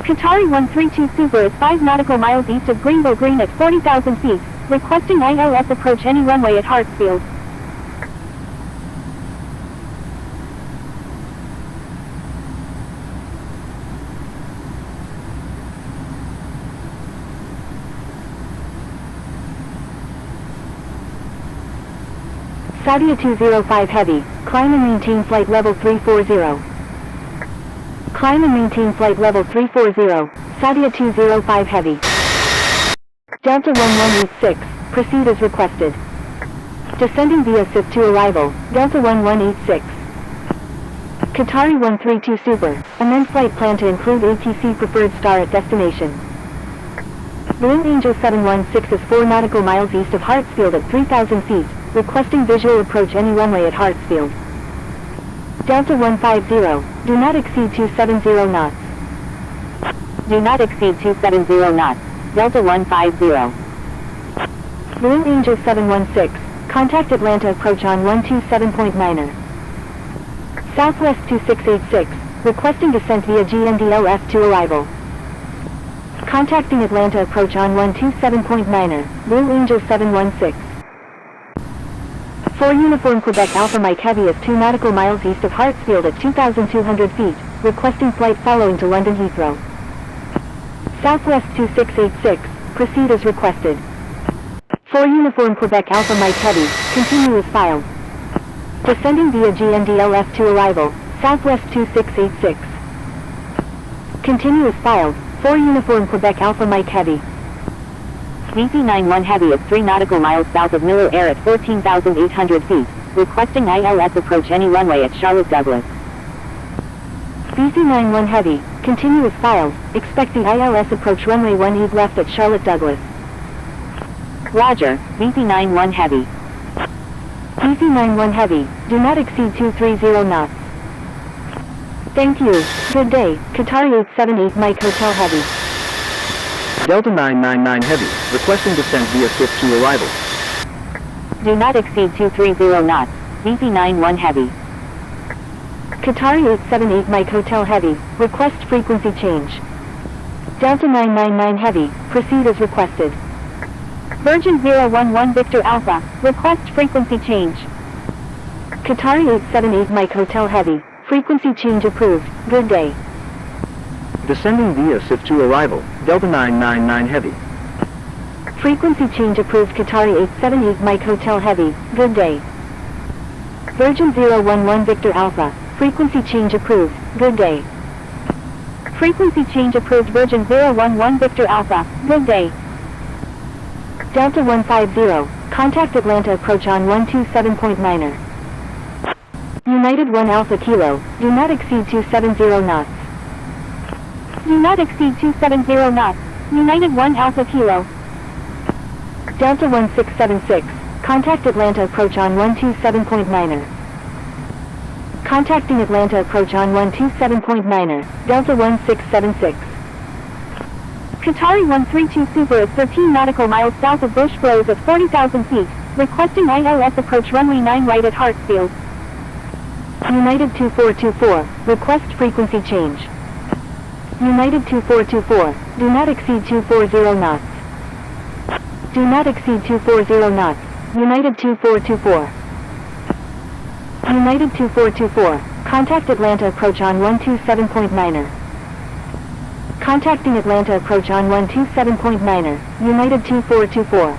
Qatari 132 Super is 5 nautical miles east of Greenbow Green at 40,000 feet, requesting ILS approach any runway at Hartsfield. Saudia 205 Heavy, climb and maintain flight level 340. Climb and maintain flight level 340, Saudia 205 Heavy. Delta 1186, proceed as requested. Descending via SIF to arrival, Delta 1186. Qatari 132 Super, amend flight plan to include ATC preferred star at destination. Blue Angel 716 is 4 nautical miles east of Hartsfield at 3,000 feet, requesting visual approach any runway at Hartsfield. Delta 150, do not exceed 270 knots. Do not exceed 270 knots. Delta 150. Blue Angel 716, contact Atlanta approach on 127.9er. Southwest 2686, requesting descent via GNDLS to arrival. Contacting Atlanta approach on 127.9er, Blue Angel 716. 4 Uniform Quebec Alpha Mike Heavy is 2 nautical miles east of Hartsfield at 2,200 feet, requesting flight following to London Heathrow. Southwest 2686, proceed as requested. 4 Uniform Quebec Alpha Mike Heavy, continue as filed. Descending via GNDLS to arrival, Southwest 2686. Continue as filed, 4 Uniform Quebec Alpha Mike Heavy. VP91 Heavy is 3 nautical miles south of Miller Air at 14,800 feet, requesting ILS approach any runway at Charlotte Douglas. VP91 Heavy, continue as filed, expect the ILS approach runway 18 left at Charlotte Douglas. Roger, VP91 Heavy. VP91 Heavy, do not exceed 230 knots. Thank you, good day, Qatari 878 Mike Hotel Heavy. Delta 999 Heavy, requesting descent via SIF to arrival. Do not exceed 230 knots. VP91 Heavy. Qatari 878 Mike Hotel Heavy, request frequency change. Delta 999 Heavy, proceed as requested. Virgin 011 Victor Alpha, request frequency change. Qatari 878 Mike Hotel Heavy, frequency change approved, good day. Descending via SIF to arrival, Delta 999 Heavy. Frequency change approved Qatari 878 Mike Hotel Heavy, good day. Virgin 011 Victor Alpha, frequency change approved, good day. Frequency change approved Virgin 011 Victor Alpha, good day. Delta 150, contact Atlanta approach on 127.9er. United 1 Alpha Kilo, do not exceed 270 knots. Do not exceed 270 knots. United 1 Alpha Kilo. Delta 1676, contact Atlanta approach on 127.9er. Contacting Atlanta approach on 127.9er, Delta 1676. Qatari 132 Super is 13 nautical miles south of Bush Bros at 40,000 feet, requesting ILS approach runway 9 right at Hartsfield. United 2424, request frequency change. United 2424, do not exceed 240 knots. Do not exceed 240 knots, United 2424. United 2424, contact Atlanta approach on 127.9er. Contacting Atlanta approach on 127.9er, United 2424.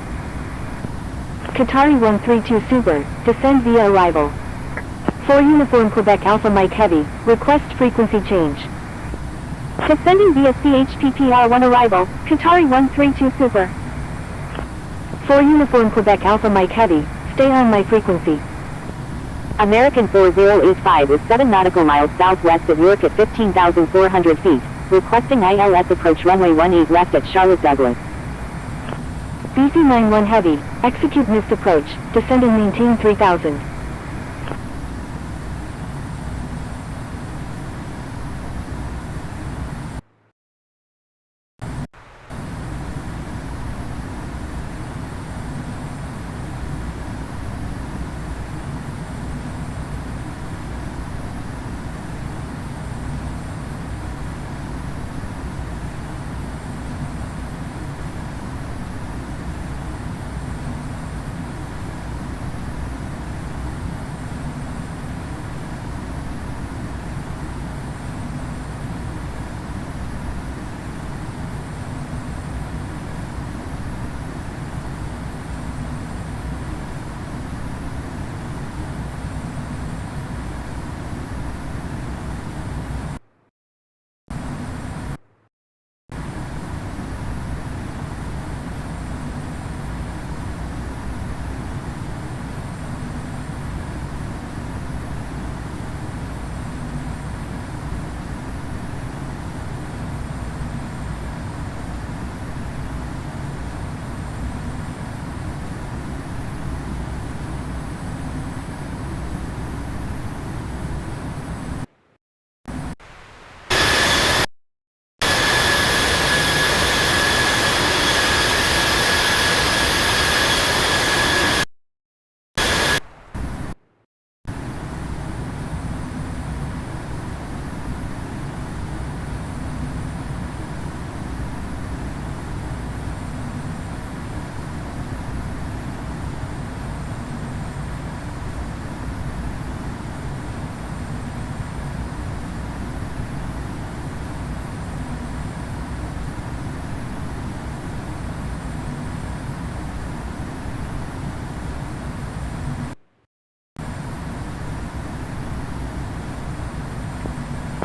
Qatari 132 Super, descend via arrival. 4 Uniform Quebec Alpha Mike Heavy, request frequency change. Descending via CHPPR1 arrival, Qatari 132 Super. 4 Uniform Quebec Alpha Mike Heavy, stay on my frequency. American 4085 is 7 nautical miles southwest of York at 15,400 feet, requesting ILS approach runway 18 left at Charlotte Douglas. BC91 Heavy, execute missed approach, descend and maintain 3000.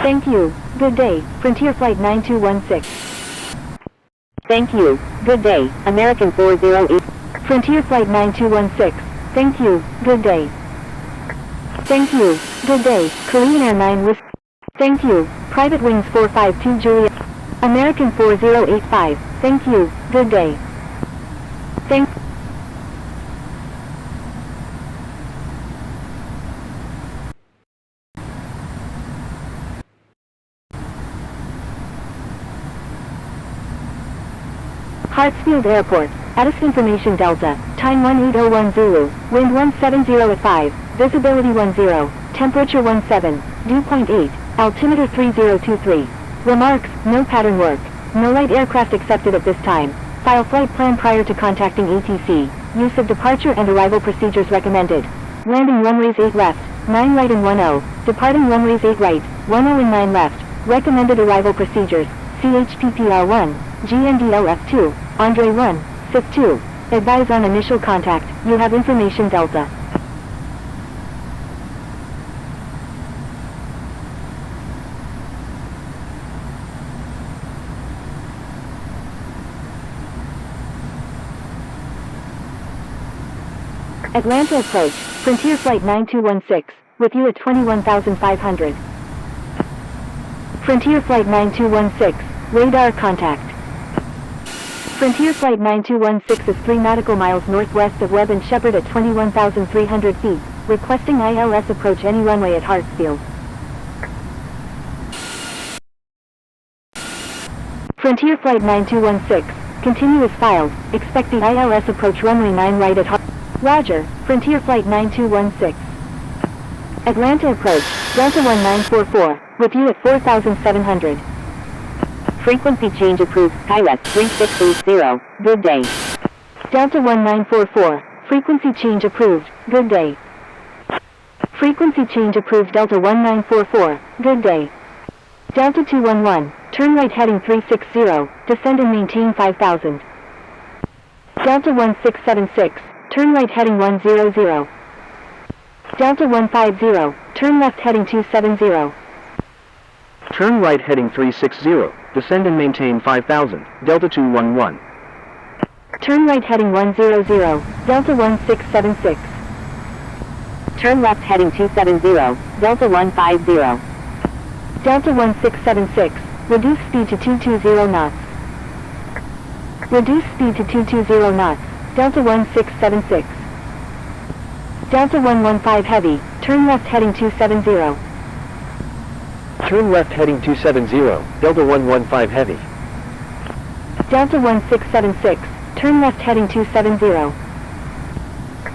Thank you. Good day. Frontier Flight 9216. Thank you. Good day. American 408. Frontier Flight 9216. Thank you. Good day. Thank you. Good day. Korean Air 9 Whiskey. Thank you. Private Wings 452 Juliet. American 4085. Thank you. Good day. Thank Hartsfield Airport. Status information Delta. Time 1801 Zulu. Wind 170 at 5. Visibility 10. Temperature 17. Dew point 8. Altimeter 3023. Remarks: no pattern work. No light aircraft accepted at this time. File flight plan prior to contacting ATC. Use of departure and arrival procedures recommended. Landing runways 8 left, 9 right and 10. Departing runways 8 right, 10 and 9 left. Recommended arrival procedures. CHPPR1, GNDLF2, Andre 1, SIF 2. Advise on initial contact. You have information Delta. Atlanta approach, Frontier Flight 9216, with you at 21,500. Frontier Flight 9216, radar contact. Frontier Flight 9216 is 3 nautical miles northwest of Webb and Shepherd at 21,300 feet, requesting ILS approach any runway at Hartsfield. Frontier Flight 9216, continue as filed, expect the ILS approach runway 9 right at Hartsfield. Roger, Frontier Flight 9216. Atlanta approach, Delta 1944, with you at 4,700. Frequency change approved. Skywest 3680. Good day. Delta 1944, frequency change approved. Good day. Frequency change approved Delta 1944, good day. Delta 211, turn right heading 360, descend and maintain 5,000. Delta 1676, turn right heading 100. Delta 150, turn left heading 270. Turn right heading 360. Descend and maintain 5,000. Delta 211. Turn right heading 100, Delta 1676. Turn left heading 270. Delta 150. Delta 1676, reduce speed to 220 knots. Reduce speed to 220 knots. Delta 1676. Delta 115 heavy, turn left heading 270. Turn left heading 270, Delta 115 heavy. Delta 1676, turn left heading 270.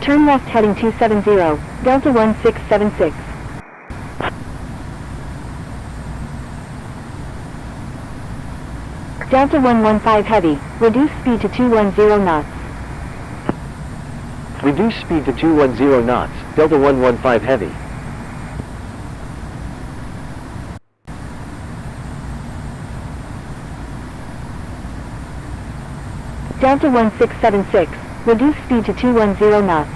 Turn left heading 270, Delta 1676. Delta 115 heavy, reduce speed to 210 knots. Reduce speed to 210 knots, Delta 115 heavy. Delta 1676, reduce speed to 210 knots.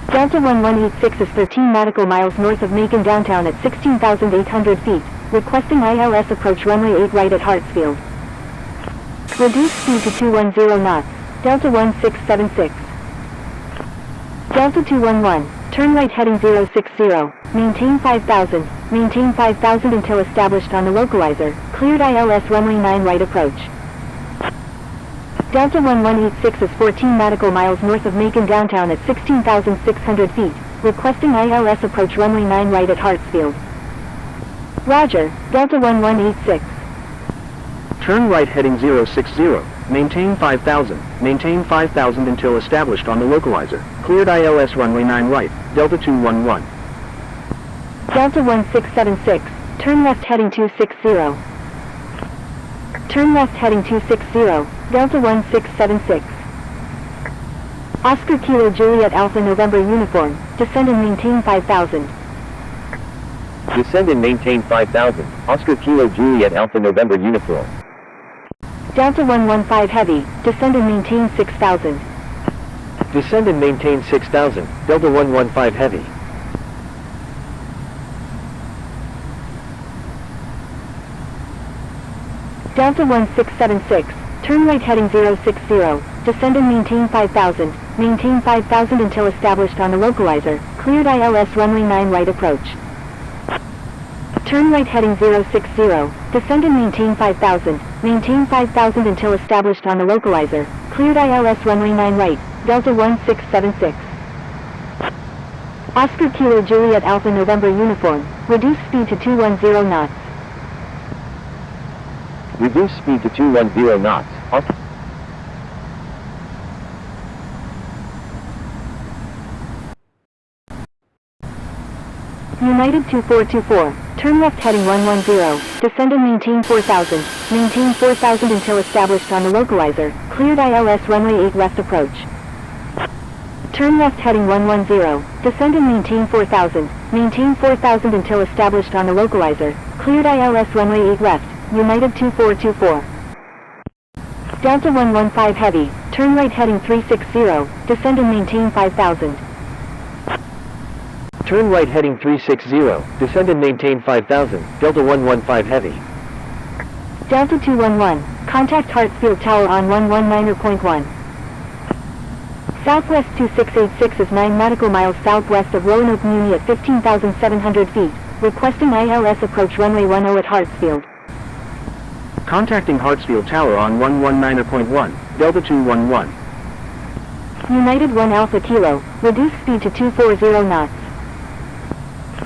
Delta 1186 is 13 nautical miles north of Macon downtown at 16,800 feet, requesting ILS approach runway 8 right at Hartsfield. Reduce speed to 210 knots, Delta 1676. Delta 211, turn right heading 060, maintain 5,000, maintain 5,000 until established on the localizer, cleared ILS runway 9 right approach. Delta 1186 is 14 nautical miles north of Macon downtown at 16,600 feet, requesting ILS approach runway 9 right at Hartsfield. Roger, Delta 1186. Turn right heading 060. Maintain 5,000. Maintain 5,000 until established on the localizer. Cleared ILS runway 9 right. Delta 211. Delta 1676, turn left heading 260. Turn left heading 260, Delta 1676. Oscar Kilo Juliet Alpha November uniform, descend and maintain 5,000. Descend and maintain 5,000, Oscar Kilo Juliet Alpha November uniform. Delta 115 heavy, descend and maintain 6,000. Descend and maintain 6,000, Delta 115 heavy. Delta 1676, turn right heading 060, descend and maintain 5000, maintain 5000 until established on the localizer, cleared ILS runway 9 right approach. Turn right heading 060, descend and maintain 5000, maintain 5000 until established on the localizer, cleared ILS runway 9 right, Delta 1676. Oscar Kilo Juliet Alpha November uniform, reduce speed to 210 knots. Reduce speed to 210 knots. United 2424, turn left heading 110, descend and maintain 4000, maintain 4000 until established on the localizer, cleared ILS runway 8 left approach. Turn left heading 110, descend and maintain 4000, maintain 4000 until established on the localizer, cleared ILS runway 8 left, United 2424. Delta 115 Heavy, turn right heading 360, descend and maintain 5000. Turn right heading 360, descend and maintain 5000, Delta 115 Heavy. Delta 211, contact Hartsfield Tower on 119.1. Southwest 2686 is 9 nautical miles southwest of Roanoke, Muni at 15,700 feet, requesting ILS approach runway 10 at Hartsfield. Contacting Hartsfield Tower on 119.1, Delta 211. United 1 Alpha Kilo, reduce speed to 240 knots.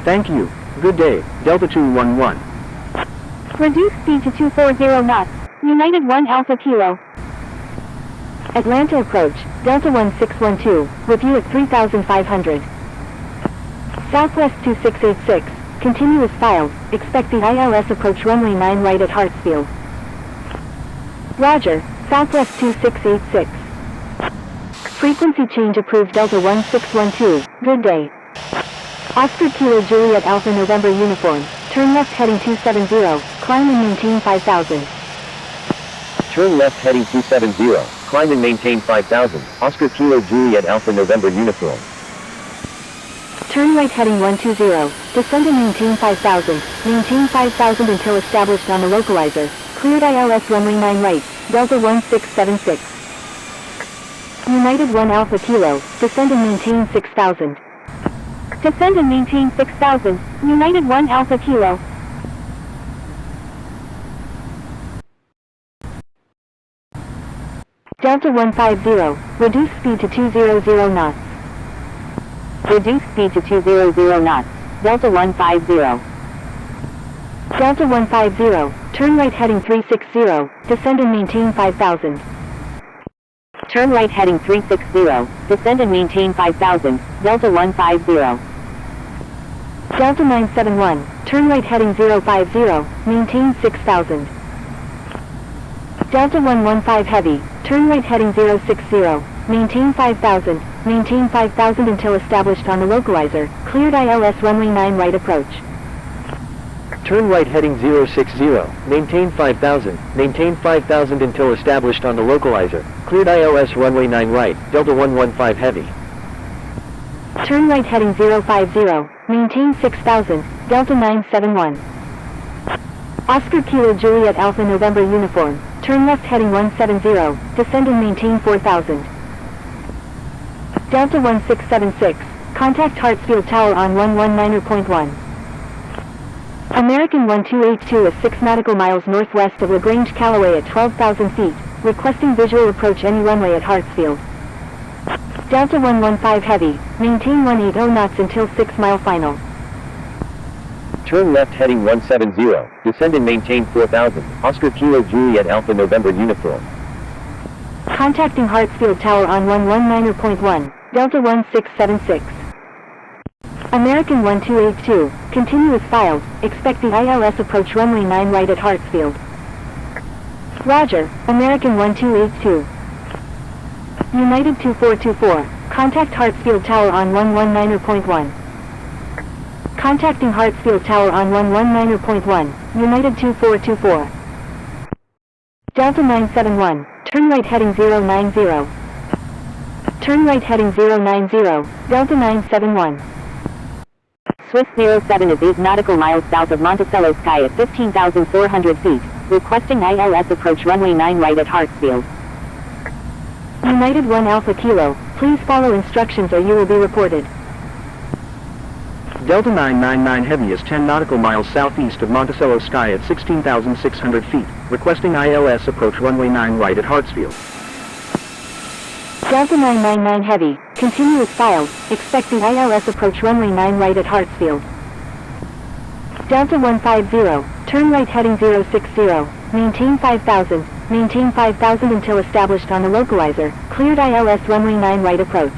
Thank you. Good day, Delta 211. Reduce speed to 240 knots, United 1 Alpha Kilo. Atlanta approach, Delta 1612, review at 3,500. Southwest 2686, continuous filed, expect the ILS approach runway 9 right at Hartsfield. Roger, Southwest 2686. Frequency change approved Delta 1612, good day. Oscar Kilo Juliet Alpha November uniform, turn left heading 270, climb and maintain 5000. Turn left heading 270, climb and maintain 5000, Oscar Kilo Juliet Alpha November uniform. Turn right heading 120, descend and maintain 5000, maintain 5000 until established on the localizer, cleared ILS runway 9 right, Delta 1676. United 1 Alpha Kilo, descend and maintain 6000. Descend and maintain 6000, United 1 Alpha Kilo. Delta 150, reduce speed to 200 knots. Reduce speed to 200 knots, Delta 150. Delta 150, turn right heading 360, descend and maintain 5000. Turn right heading 360, descend and maintain 5000, Delta 150. Delta 971, turn right heading 050, maintain 6000. Delta 115 Heavy, turn right heading 060, maintain 5000, maintain 5000 until established on the localizer, cleared ILS runway 9 right approach. Turn right heading 060, maintain 5000, maintain 5000 until established on the localizer, cleared ILS runway 9 right, Delta 115 Heavy. Turn right heading 050, maintain 6000, Delta 971. Oscar Kilo Juliet Alpha November uniform, turn left heading 170, descend and maintain 4000. Delta 1676, contact Hartsfield Tower on 119.1. American 1282 is 6 nautical miles northwest of LaGrange, Callaway at 12,000 feet, requesting visual approach any runway at Hartsfield. Delta 115 Heavy, maintain 180 knots until 6 mile final. Turn left heading 170, descend and maintain 4000, Oscar Kilo Juliet Alpha November uniform. Contacting Hartsfield Tower on 119.1, Delta 1676. American 1282, continuous filed, expect the ILS approach runway 9 right at Hartsfield. Roger, American 1282. United 2424, contact Hartsfield Tower on 119.1. Contacting Hartsfield Tower on 119.1, United 2424. Delta 971, turn right heading 090. Turn right heading 090, Delta 971. Swiss 07 is 8 nautical miles south of Monticello sky at 15,400 feet, requesting ILS approach runway 9 right at Hartsfield. United 1 Alpha Kilo, please follow instructions or you will be reported. Delta 999 Heavy is 10 nautical miles southeast of Monticello sky at 16,600 feet, requesting ILS approach runway 9 right at Hartsfield. Delta 999 Heavy, continue as filed, expect the ILS approach runway 9 right at Hartsfield. Delta 150, turn right heading 060, maintain 5,000 until established on the localizer, cleared ILS runway 9 right approach.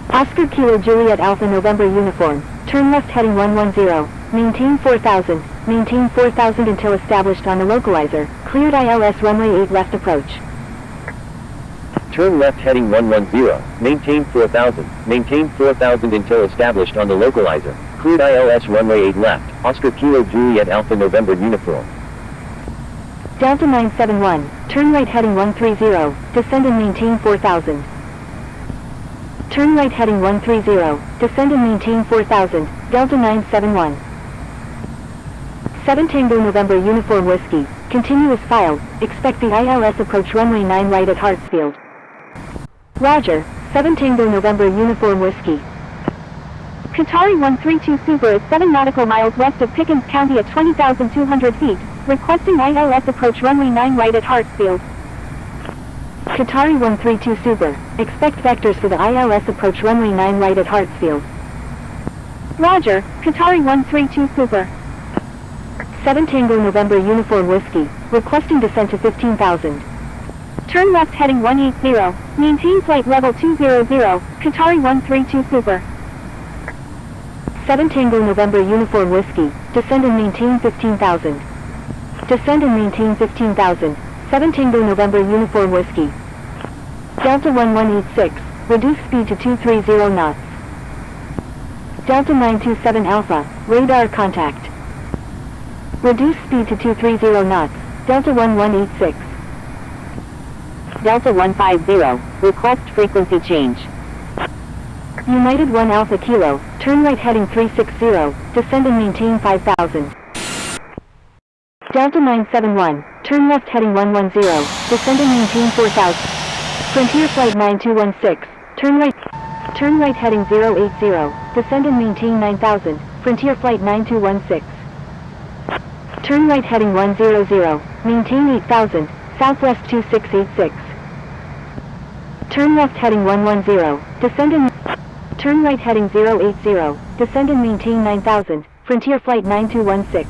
Oscar Kilo Juliet Alpha November uniform, turn left heading 110, maintain 4,000 until established on the localizer, cleared ILS runway 8 left approach. Turn left heading 110, maintain 4,000 until established on the localizer, cleared ILS runway 8 left, Oscar Kilo Juliet Alpha November uniform. Delta 971, turn right heading 130, descend and maintain 4,000. Turn right heading 130, descend and maintain 4,000, Delta 971. 7 Tango November Uniform Whiskey, continue as filed, expect the ILS approach runway 9 right at Hartsfield. Roger, 7 Tango November Uniform Whiskey. Qatari 132 Super is 7 nautical miles west of Pickens County at 20,200 feet, requesting ILS approach runway 9 right at Hartsfield. Qatari 132 Super, expect vectors for the ILS approach runway 9 right at Hartsfield. Roger, Qatari 132 Super. 7 Tango November Uniform Whiskey, requesting descent to 15,000. Turn left heading 180, maintain flight level 200, Qatari 132 Super. 7 Tango November Uniform Whiskey, descend and maintain 15,000. Descend and maintain 15,000, 7 Tango November Uniform Whiskey. Delta 1186, reduce speed to 230 knots. Delta 927 Alpha, radar contact. Reduce speed to 230 knots, Delta 1186. Delta 150, request frequency change. United 1 Alpha Kilo, turn right heading 360, descend and maintain 5,000. Delta 971, turn left heading 110, descend and maintain 4,000. Frontier Flight 9216, turn right heading 080, descend and maintain 9,000, Frontier Flight 9216. Turn right heading 100, maintain 8,000, Southwest 2686. Turn left heading 110, descend and turn right heading 080, descend and maintain 9,000, Frontier Flight 9216.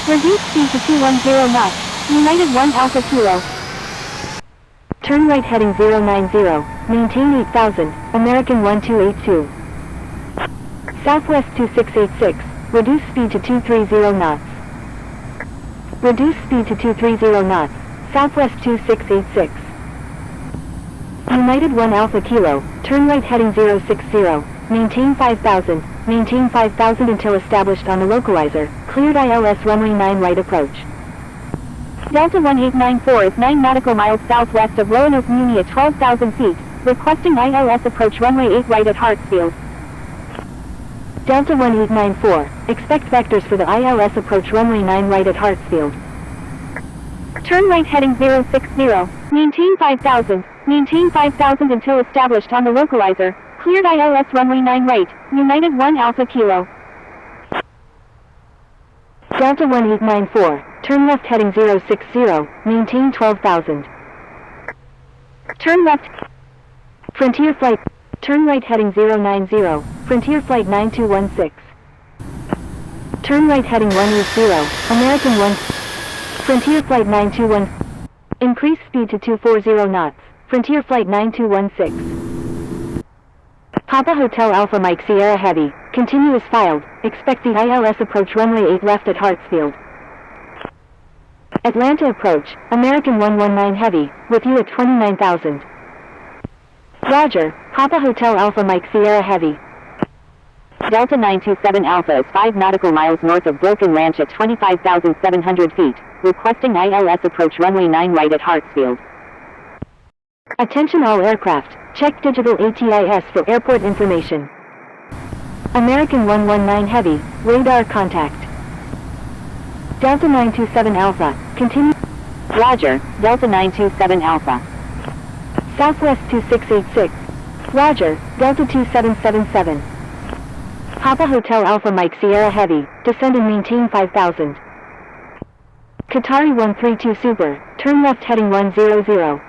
Reduce speed to 210 knots, United 1 Alpha Kilo. Turn right heading 090, maintain 8,000, American 1282. Southwest 2686, reduce speed to 230 knots. Reduce speed to 230 knots, Southwest 2686. United 1 Alpha Kilo, turn right heading 060, maintain 5,000 until established on the localizer, cleared ILS runway 9 right approach. Delta 1894 is 9 nautical miles southwest of Roanoke, Muni at 12,000 feet, requesting ILS approach runway 8 right at Hartsfield. Delta 1894, expect vectors for the ILS approach runway 9 right at Hartsfield. Turn right heading 060, maintain 5,000 until established on the localizer, cleared ILS runway 9 right, United 1 Alpha Kilo. Delta 1894, turn left heading 060, maintain 12,000. Turn left. Frontier Flight, turn right heading 090, Frontier Flight 9216. Turn right heading 180, American 1, Frontier Flight 921. Increase speed to 240 knots, Frontier Flight 9216. Papa Hotel Alpha Mike Sierra Heavy, continue as filed, expect the ILS approach runway 8 left at Hartsfield. Atlanta approach, American 119 Heavy, with you at 29,000. Roger, Papa Hotel Alpha Mike Sierra Heavy. Delta 927 Alpha is 5 nautical miles north of Broken Ranch at 25,700 feet, requesting ILS approach runway 9 right at Hartsfield. Attention all aircraft, check digital ATIS for airport information. American 119 Heavy, radar contact. Delta 927 Alpha, continue. Roger, Delta 927 Alpha. Southwest 2686. Roger, Delta 2777. Papa Hotel Alpha Mike Sierra Heavy, descend and maintain 5000. Qatari 132 Super, turn left heading 100.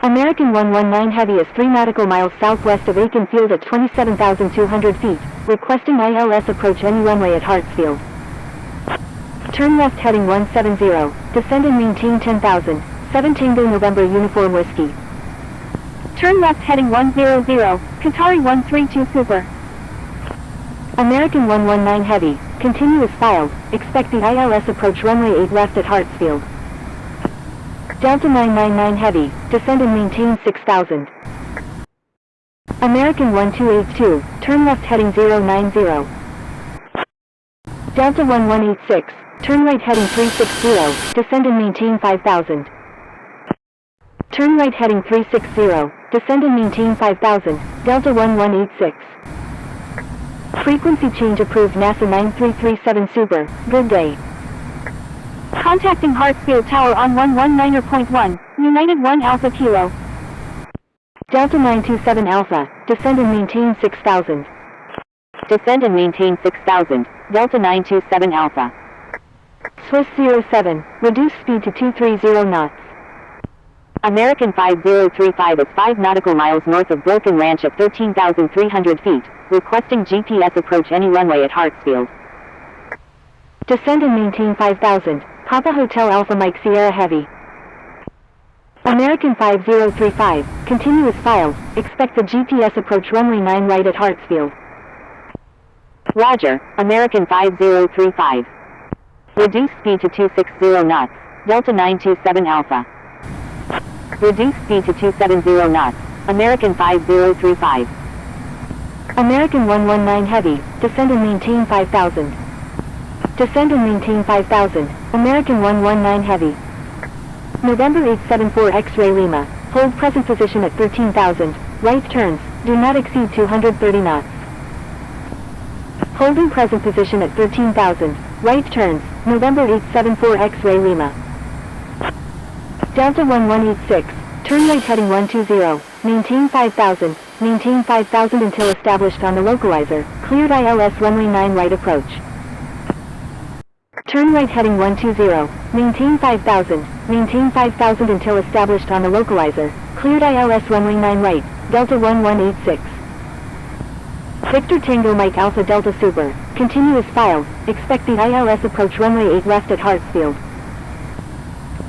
American 119 Heavy is 3 nautical miles southwest of Aiken Field at 27,200 feet, requesting ILS approach any runway at Hartsfield. Turn left heading 170, descend and maintain 10,000, 7 Tango November Uniform Whiskey. Turn left heading 100, Qatari 132 Super. American 119 Heavy, continue as filed, expect the ILS approach runway 8 left at Hartsfield. Delta 999 Heavy, descend and maintain 6,000. American 1282, turn left heading 090. Delta 1186, turn right heading 360, descend and maintain 5,000. Turn right heading 360, descend and maintain 5,000, Delta 1186. Frequency change approved NASA 9337 Super, good day. Contacting Hartsfield Tower on 119.1, United 1 Alpha Kilo. Delta 927 Alpha, descend and maintain 6,000. Descend and maintain 6,000, Delta 927 Alpha. Swiss 07, reduce speed to 230 knots. American 5035 is 5 nautical miles north of Broken Ranch at 13,300 feet, requesting GPS approach any runway at Hartsfield. Descend and maintain 5,000, Papa Hotel Alpha Mike Sierra Heavy. American 5035, continue as filed, expect the GPS approach runway 9 right at Hartsfield. Roger, American 5035. Reduce speed to 260 knots, Delta 927 Alpha. Reduce speed to 270 knots, American 5035. American 119 Heavy, descend and maintain 5,000. Descend and maintain 5,000, American 119 Heavy. November 874 X-Ray Lima, hold present position at 13,000, right turns, do not exceed 230 knots. Holding present position at 13,000, right turns, November 874 X-Ray Lima. Delta 1186, turn right heading 120, maintain 5,000, maintain 5,000 until established on the localizer, cleared ILS runway 9 right approach. Turn right heading 120, maintain 5,000, maintain 5,000 until established on the localizer, cleared ILS runway 9 right, Delta 1186. Victor Tango Mike Alpha Delta Super, continue as filed, expect the ILS approach runway 8 left at Hartsfield.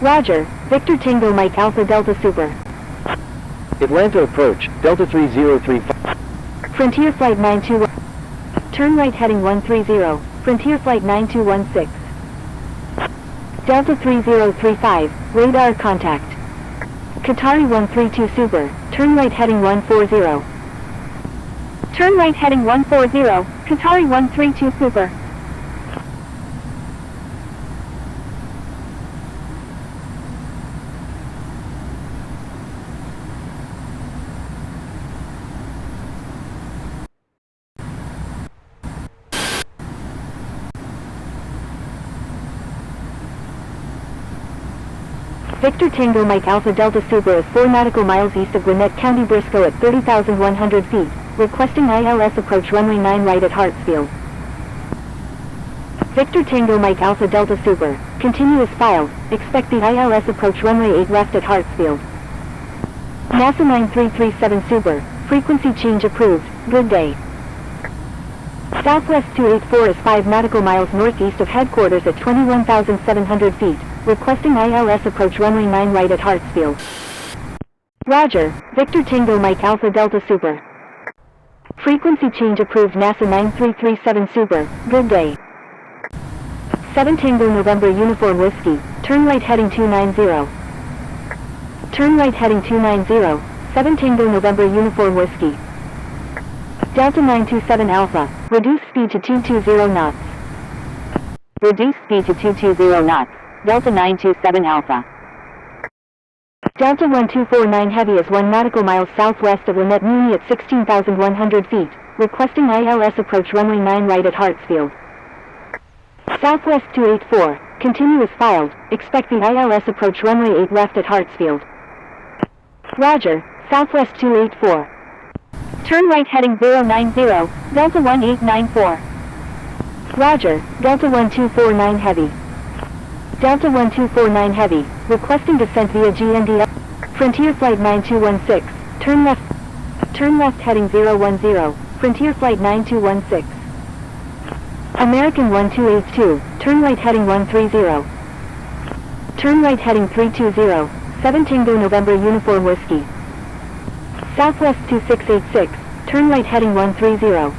Roger, Victor Tango Mike Alpha Delta Super. Atlanta approach, Delta 3035. Frontier Flight 921. Turn right heading 130, Frontier Flight 9216. Delta 3035, radar contact. Qatari 132 Super, turn right heading 140. Turn right heading 140, Qatari 132 Super. Victor Tango Mike Alpha Delta Super is 4 nautical miles east of Gwinnett County, Briscoe at 30,100 feet, requesting ILS approach runway 9 right at Hartsfield. Victor Tango Mike Alpha Delta Super, continue as filed, expect the ILS approach runway 8 left at Hartsfield. NASA 9337 Super, frequency change approved, good day. Southwest 284 is 5 nautical miles northeast of headquarters at 21,700 feet, requesting ILS approach runway 9 right at Hartsfield. Roger, Victor Tango Mike Alpha Delta Super. Frequency change approved NASA 9337 Super, good day. 7 Tango November Uniform Whiskey, turn right heading 290. Turn right heading 290, 7 Tango November Uniform Whiskey. Delta 927 Alpha, reduce speed to 220 knots. Reduce speed to 220 knots, Delta 927 Alpha. Delta 1249 Heavy is 1 nautical miles southwest of Lynette Mooney at 16,100 feet, requesting ILS approach runway 9 right at Hartsfield. Southwest 284, continuous filed, expect the ILS approach runway 8 left at Hartsfield. Roger, Southwest 284. Turn right heading 090, Delta 1894. Roger, Delta 1249 Heavy. Delta 1249 Heavy, requesting descent via GND. Frontier Flight 9216, turn left heading 010, Frontier Flight 9216. American 1282, turn right heading 130. Turn right heading 320, 7 Tango November Uniform Whiskey. Southwest 2686, turn right heading 130.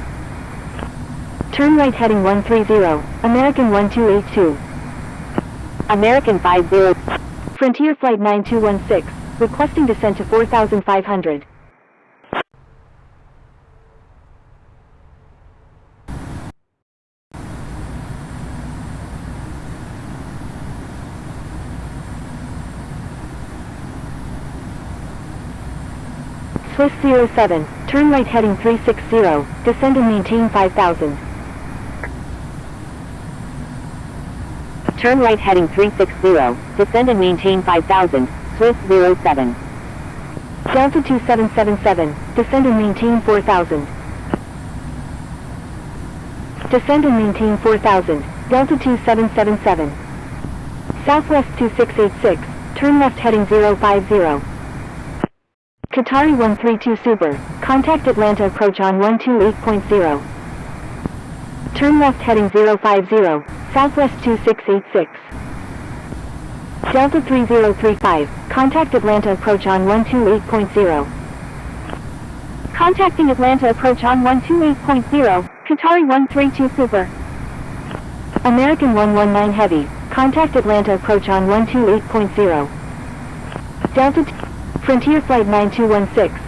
Turn right heading 130, American 1282. American 50. Frontier Flight 9216, requesting descent to 4,500. Swiss 07, turn right heading 360, descend and maintain 5,000. Turn right heading 360, descend and maintain 5,000, Swiss 07. Delta 2777, descend and maintain 4,000. Descend and maintain 4,000, Delta 2777. Southwest 2686, turn left heading 050. Qatari 132 Super, contact Atlanta approach on 128.0. Turn left heading 050, Southwest 2686. Delta 3035, contact Atlanta approach on 128.0. Contacting Atlanta approach on 128.0, Qatari 132 Super. American 119 Heavy, contact Atlanta approach on 128.0. Delta Frontier Flight 9216,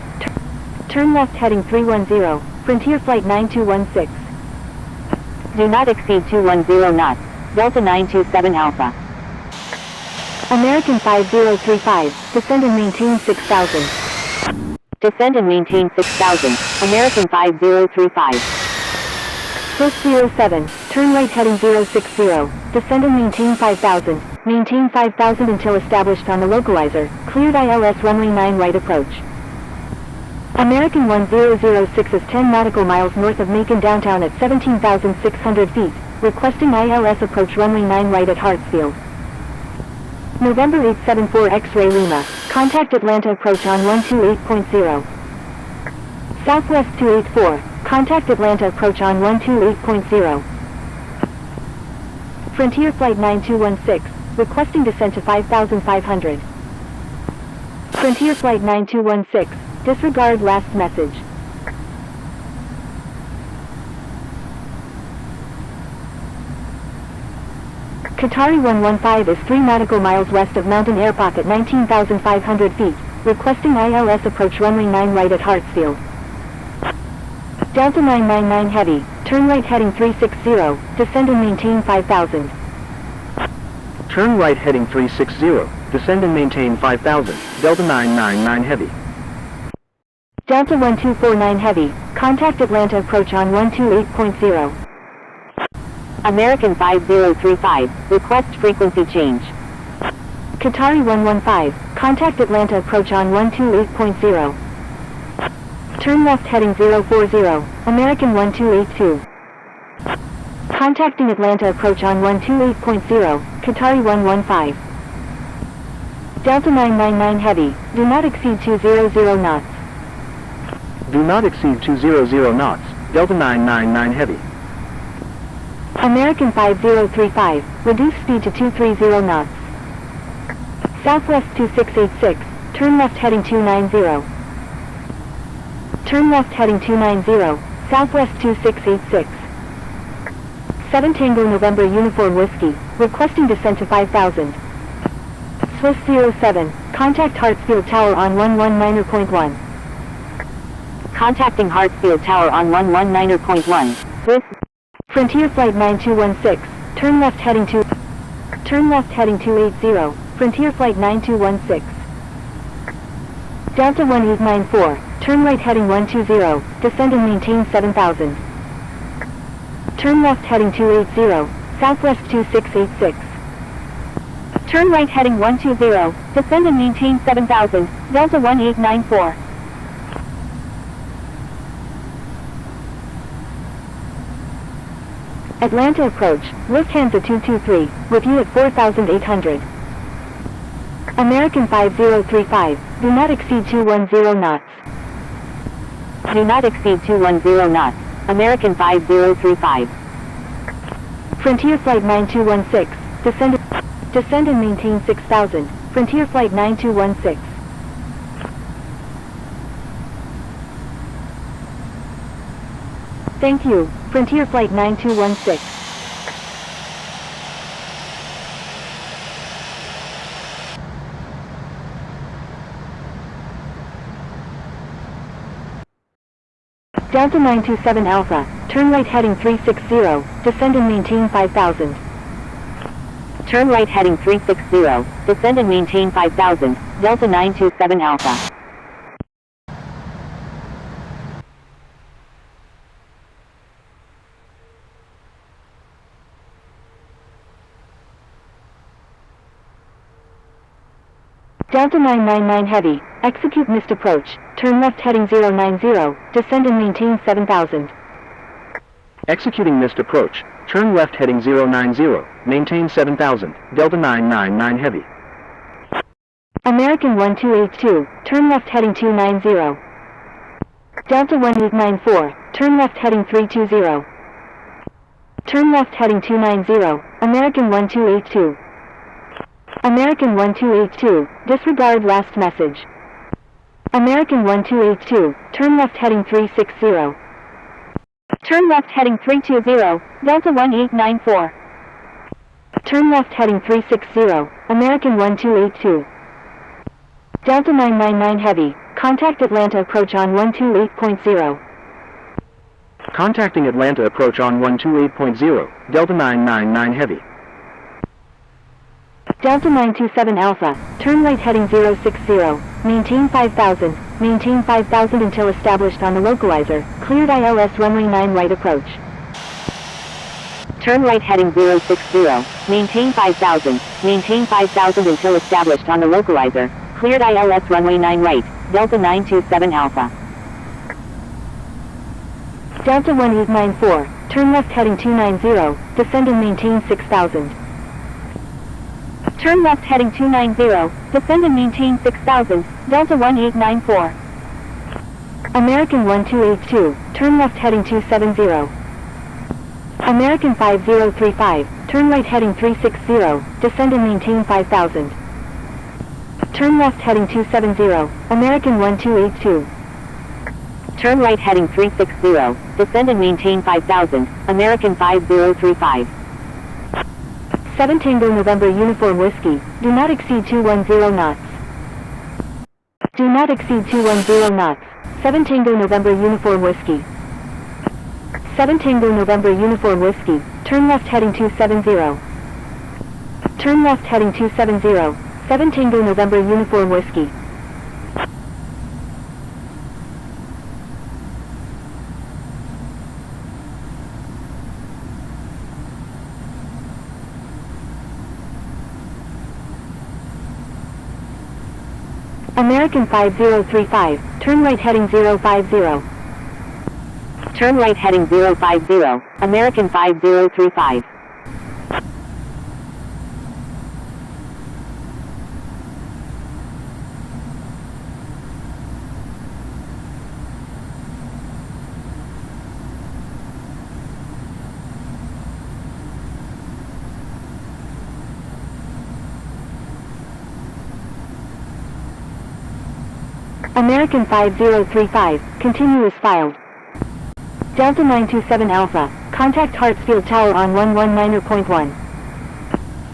turn left heading 310, Frontier Flight 9216. Do not exceed 210 knots, Delta 927 Alpha. American 5035, descend and maintain 6,000. Descend and maintain 6,000, American 5035. Swiss 07, turn right heading 060, descend and maintain 5,000, maintain 5,000 until established on the localizer, cleared ILS runway 9 right approach. American 1006 is 10 nautical miles north of Macon downtown at 17,600 feet, requesting ILS approach runway 9 right at Hartsfield. November 874 X-Ray Lima, contact Atlanta approach on 128.0. Southwest 284, contact Atlanta approach on 128.0. Frontier Flight 9216, requesting descent to 5,500. Frontier Flight 9216, disregard last message. Qatari 115 is 3 nautical miles west of Mountain Airport at 19,500 feet, requesting ILS approach runway 9 right at Hartsfield. Delta 999 Heavy, turn right heading 360, descend and maintain 5,000. Turn right heading 360, descend and maintain 5,000, Delta 999 Heavy. Delta 1249 Heavy, contact Atlanta approach on 128.0. American 5035, request frequency change. Qatari 115, contact Atlanta approach on 128.0. Turn left heading 040, American 1282. Contacting Atlanta approach on 128.0, Qatari 115. Delta 999 Heavy, do not exceed 200 knots. Do not exceed 200 knots, Delta 999 Heavy. American 5035, reduce speed to 230 knots. Southwest 2686, turn left heading 290. Turn left heading 290, Southwest 2686. 7 Tango November Uniform Whiskey, requesting descent to 5,000. Swiss 07, contact Hartsfield Tower on 119.1. Contacting Hartsfield Tower on 119.1, Swiss. Frontier Flight 9216, turn left heading 280, Frontier Flight 9216. Delta 1894, turn right heading 120, descend and maintain 7000. Turn left heading 280, southwest 2686. Turn right heading 120, descend and maintain 7000, Delta 1894. Atlanta approach, Lufthansa 223, review at 4800. American 5035, do not exceed 210 knots. Do not exceed 210 knots, American 5035. Frontier Flight 9216, descend and maintain 6000, Frontier Flight 9216. Thank you, Frontier Flight 9216. Delta 927 Alpha, turn right heading 360, descend and maintain 5000. Turn right heading 360, descend and maintain 5000, Delta 927 Alpha. Delta 999 Heavy, execute missed approach, turn left heading 090, descend and maintain 7000. Executing missed approach, turn left heading 090, maintain 7000, Delta 999 Heavy. American 1282, turn left heading 290. Delta 1894, turn left heading 320. Turn left heading 290, American 1282. American 1282, disregard last message. American 1282, turn left heading 360. Turn left heading 320, Delta 1894. Turn left heading 360, American 1282. Delta 999 Heavy, contact Atlanta approach on 128.0. Contacting Atlanta approach on 128.0, Delta 999 Heavy. Delta 927 Alpha, turn right heading 060, maintain 5000 until established on the localizer, cleared ILS runway 9 right approach. Turn right heading 060, maintain 5000 until established on the localizer, cleared ILS runway 9 right, Delta 927 Alpha. Delta 1894, turn left heading 290, descend and maintain 6000. Turn left heading 290, descend and maintain 6000, Delta 1894. American 1282, turn left heading 270. American 5035, turn right heading 360, descend and maintain 5000. Turn left heading 270, American 1282. Turn right heading 360, descend and maintain 5000, American 5035. 7 Tango November Uniform Whiskey, do not exceed 210 knots. Do not exceed 210 knots. 7 Tango November Uniform Whiskey. 7 Tango November Uniform Whiskey, turn left heading 270. Turn left heading 270, 7 Tango November Uniform Whiskey. American 5035, turn right heading 050. Turn right heading 050, American 5035. American 5035, continue as filed. Delta 927 Alpha, contact Hartsfield Tower on 119.1.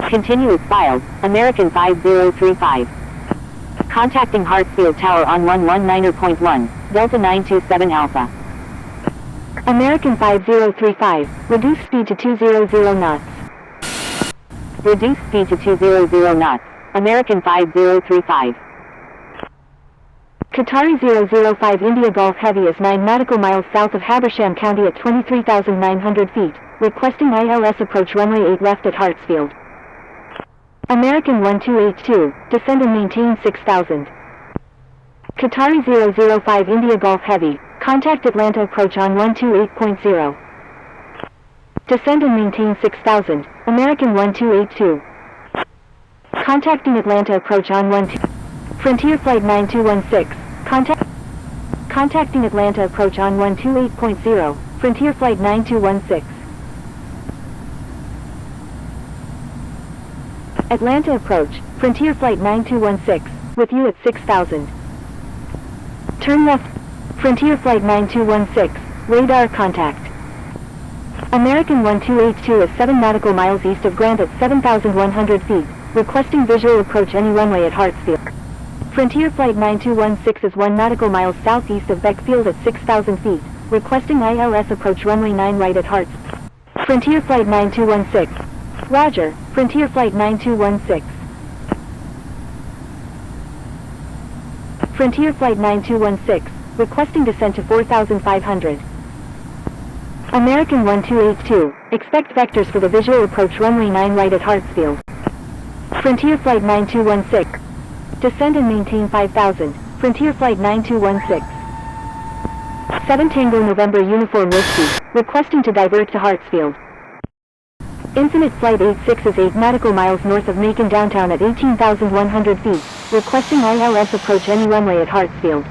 Continue as filed, American 5035. Contacting Hartsfield Tower on 119.1, Delta 927 Alpha. American 5035, reduce speed to 200 knots. Reduce speed to 200 knots, American 5035. Qatari 005 India Golf Heavy is 9 nautical miles south of Habersham County at 23,900 feet, requesting ILS approach runway 8 left at Hartsfield. American 1282, descend and maintain 6,000. Qatari 005 India Golf Heavy, contact Atlanta approach on 128.0. Descend and maintain 6,000, American 1282. Contacting Atlanta approach on 12. Frontier Flight 9216, contacting Atlanta approach on 128.0, Frontier Flight 9216. Atlanta approach, Frontier Flight 9216, with you at 6,000. Turn left, Frontier Flight 9216, radar contact. American 1282 is 7 nautical miles east of Grant at 7,100 feet, requesting visual approach any runway at Hartsfield. Frontier Flight 9216 is 1 nautical miles southeast of Beckfield at 6,000 feet, requesting ILS approach runway 9 right at Hartsfield. Frontier Flight 9216. Roger, Frontier Flight 9216. Frontier Flight 9216, requesting descent to 4,500. American 1282, expect vectors for the visual approach runway 9 right at Hartsfield. Frontier Flight 9216, descend and maintain 5,000, Frontier Flight 9216. 7 Tango November Uniform Whiskey, requesting to divert to Hartsfield. Infinite Flight 86 is 8 nautical miles north of Macon downtown at 18,100 feet, requesting ILS approach any runway at Hartsfield.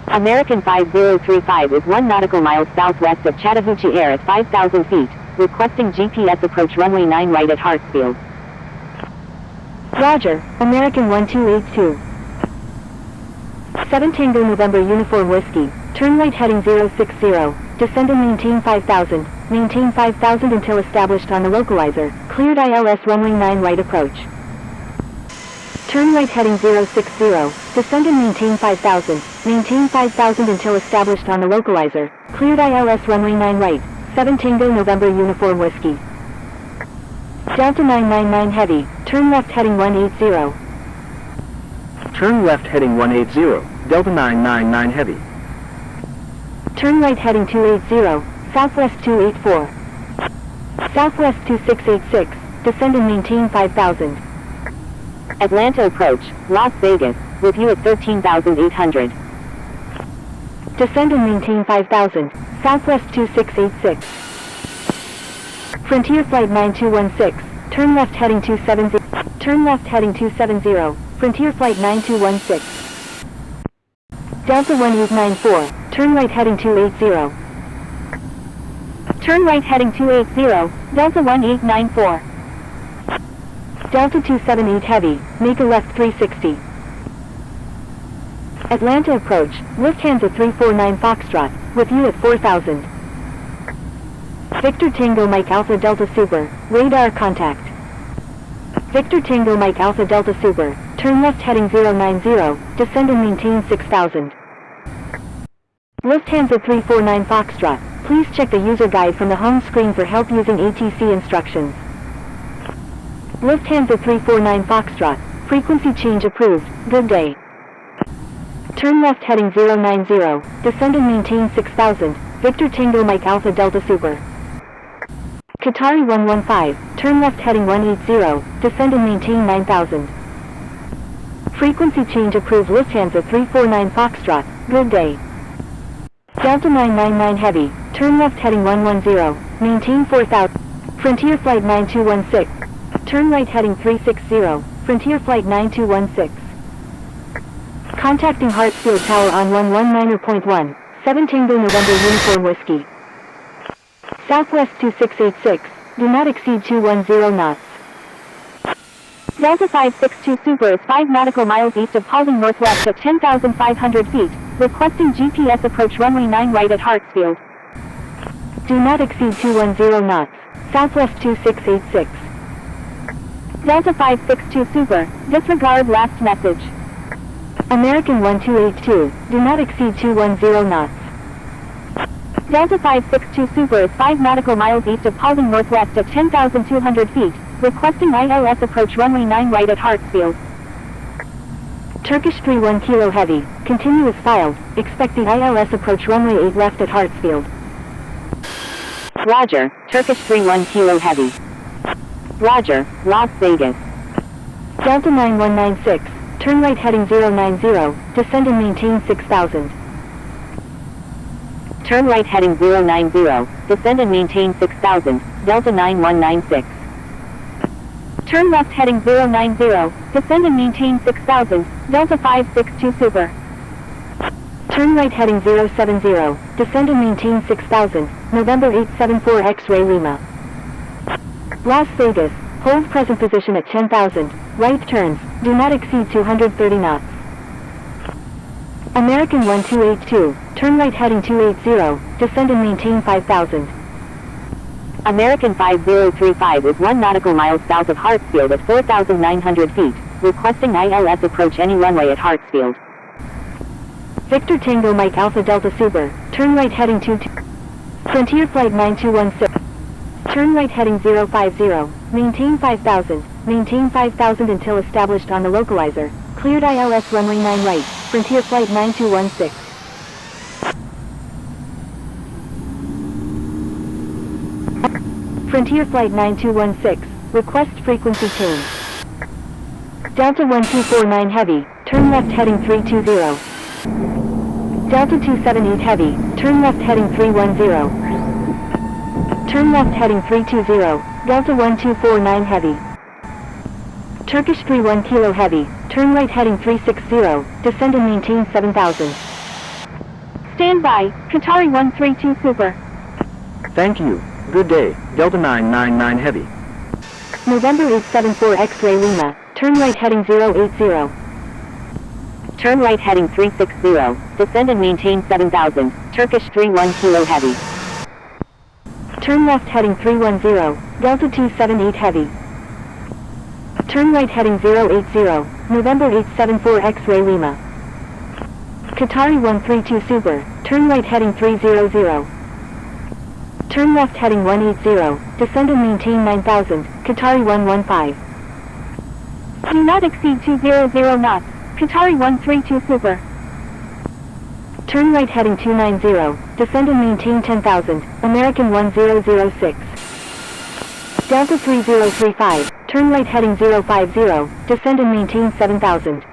American 5035 is 1 nautical miles southwest of Chattahoochee Air at 5,000 feet, requesting GPS approach runway 9 right at Hartsfield. Roger, American 1282. 7 Tango November Uniform Whiskey, turn right heading 060, descend and maintain 5,000, maintain 5,000 until established on the localizer, cleared ILS runway 9 right approach. Turn right heading 060, descend and maintain 5,000, maintain 5,000 until established on the localizer, cleared ILS runway 9 right, 7 Tango November Uniform Whiskey. Delta 999 Heavy, turn left heading 180. Turn left heading 180, Delta 999 Heavy. Turn right heading 280, Southwest 284. Southwest 2686, descend and maintain 5,000. Atlanta approach, Las Vegas, with you at 13,800. Descend and maintain 5,000, Southwest 2686. Frontier Flight 9216, turn left heading 270, turn left heading 270, Frontier Flight 9216. Delta 1894, turn right heading 280. Turn right heading 280, Delta 1894. Delta 278 Heavy, make a left 360. Atlanta approach, Lufthansa 349 Foxtrot, with you at 4,000. Victor Tango Mike Alpha Delta Super, radar contact. Victor Tango Mike Alpha Delta Super, turn left heading 090, descend and maintain 6,000. Lufthansa 349 Foxtrot, please check the user guide from the home screen for help using ATC instructions. Lufthansa 349 Foxtrot, frequency change approved, good day. Turn left heading 090, descend and maintain 6,000, Victor Tango Mike Alpha Delta Super. Qatari 115, turn left heading 180, descend and maintain 9,000. Frequency change approved Lufthansa 349 Foxtrot, good day. Delta 999 Heavy, turn left heading 110, maintain 4,000. Frontier Flight 9216, turn right heading 360, Frontier Flight 9216. Contacting Hartsfield Tower on 119.1, 7 Tango November Uniform Whiskey. Southwest 2686, do not exceed 210 knots. Delta 562 Super is 5 nautical miles east of Paulding Northwest at 10,500 feet, requesting GPS approach runway 9 right at Hartsfield. Do not exceed 210 knots, Southwest 2686. Delta 562 Super, disregard last message. American 1282, do not exceed 210 knots. Delta 562 Super is 5 nautical miles east of Paulding Northwest at 10,200 feet, requesting ILS approach runway 9 right at Hartsfield. Turkish 31 Kilo Heavy, continue as filed, expect the ILS approach runway 8 left at Hartsfield. Roger, Turkish 31 Kilo Heavy. Roger, Las Vegas. Delta 9196, turn right heading 090, descend and maintain 6000. Turn right heading 090, descend and maintain 6000, Delta 9196. Turn left heading 090, descend and maintain 6000, Delta 562 Super. Turn right heading 070, descend and maintain 6000, November 874 X-Ray Lima. Las Vegas, hold present position at 10,000, right turns, do not exceed 230 knots. American 1282, turn right heading 280, descend and maintain 5,000. American 5035 is 1 nautical mile south of Hartsfield at 4,900 feet, requesting ILS approach any runway at Hartsfield. Victor Tango Mike Alpha Delta Super, turn right heading 22. Frontier Flight 9216. Turn right heading 050, maintain 5,000, maintain 5,000 until established on the localizer, cleared ILS runway 9 right, Frontier Flight 9216. Frontier Flight 9216, request frequency change. Delta 1249 Heavy, turn left heading 320. Delta 278 Heavy, turn left heading 310. Turn left heading 320, Delta 1249 Heavy. Turkish 31 Kilo Heavy, turn right heading 360, descend and maintain 7000. Stand by, Qatari 132 Super. Thank you. Good day, Delta 999 Heavy. November 874 X-Ray Lima, turn right heading 080. Turn right heading 360, descend and maintain 7000, Turkish 31 Kilo Heavy. Turn left heading 310, Delta 278 Heavy. Turn right heading 080, November 874 X-Ray Lima. Qatari 132 Super, turn right heading 300. Turn left heading 180, descend and maintain 9000, Qatari 115. Do not exceed 200 knots, Qatari 132 Super. Turn right heading 290, descend and maintain 10,000, American 1006. Delta 3035, turn right heading 050, descend and maintain 7,000.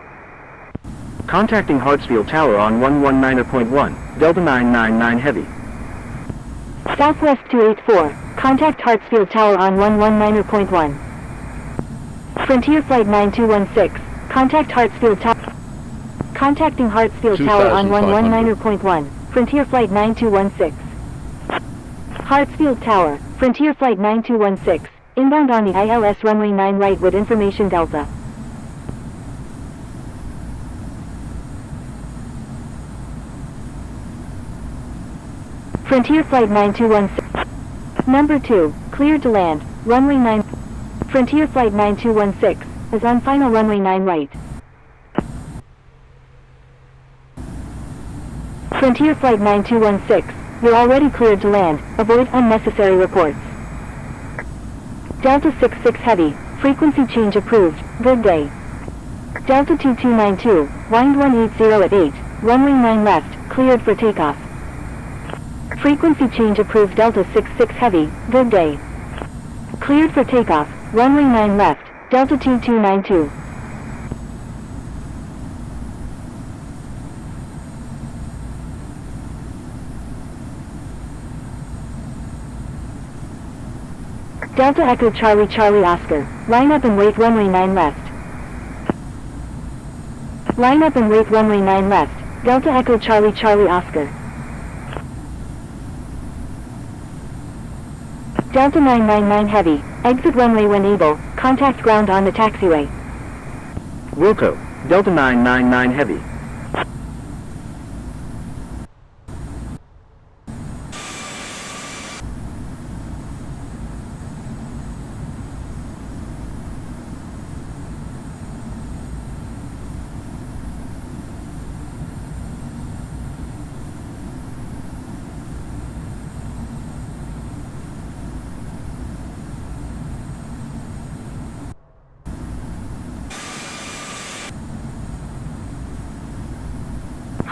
Contacting Hartsfield Tower on 119.1, Delta 999 Heavy. Southwest 284, contact Hartsfield Tower on 119.1. Frontier Flight 9216, contact Hartsfield Tower. Contacting Hartsfield Tower on 119.1, Frontier Flight 9216. Hartsfield Tower, Frontier Flight 9216, inbound on the ILS runway 9 right with information Delta. Frontier Flight 9216. Number 2, cleared to land, runway 9. Frontier Flight 9216, is on final runway 9 right. Frontier Flight 9216, you're already cleared to land, avoid unnecessary reports. Delta 66 Heavy, frequency change approved, good day. Delta 2292, wind 180 at 8, runway 9 left, cleared for takeoff. Frequency change approved Delta 66 Heavy, good day. Cleared for takeoff, runway 9 left, Delta 2292. Delta Echo Charlie Charlie Oscar, line up and wait runway 9 left. Line up and wait runway 9 left, Delta Echo Charlie Charlie Oscar. Delta 999 Heavy, exit runway when able, contact ground on the taxiway. Wilco, Delta 999 Heavy.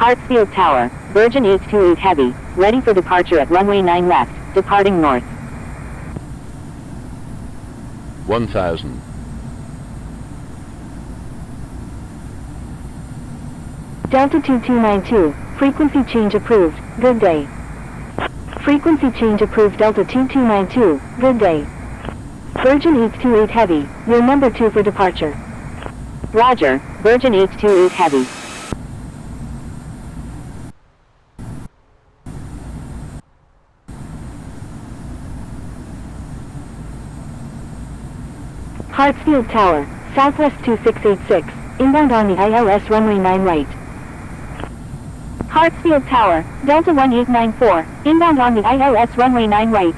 Hartsfield Tower, Virgin 828 Heavy, ready for departure at runway 9 left, departing north. 1000. Delta 2292, frequency change approved, good day. Frequency change approved Delta 2292, good day. Virgin 828 Heavy, you're number 2 for departure. Roger, Virgin 828 Heavy. Hartsfield Tower, Southwest 2686, inbound on the ILS runway 9 right. Hartsfield Tower, Delta 1894, inbound on the ILS runway 9 right.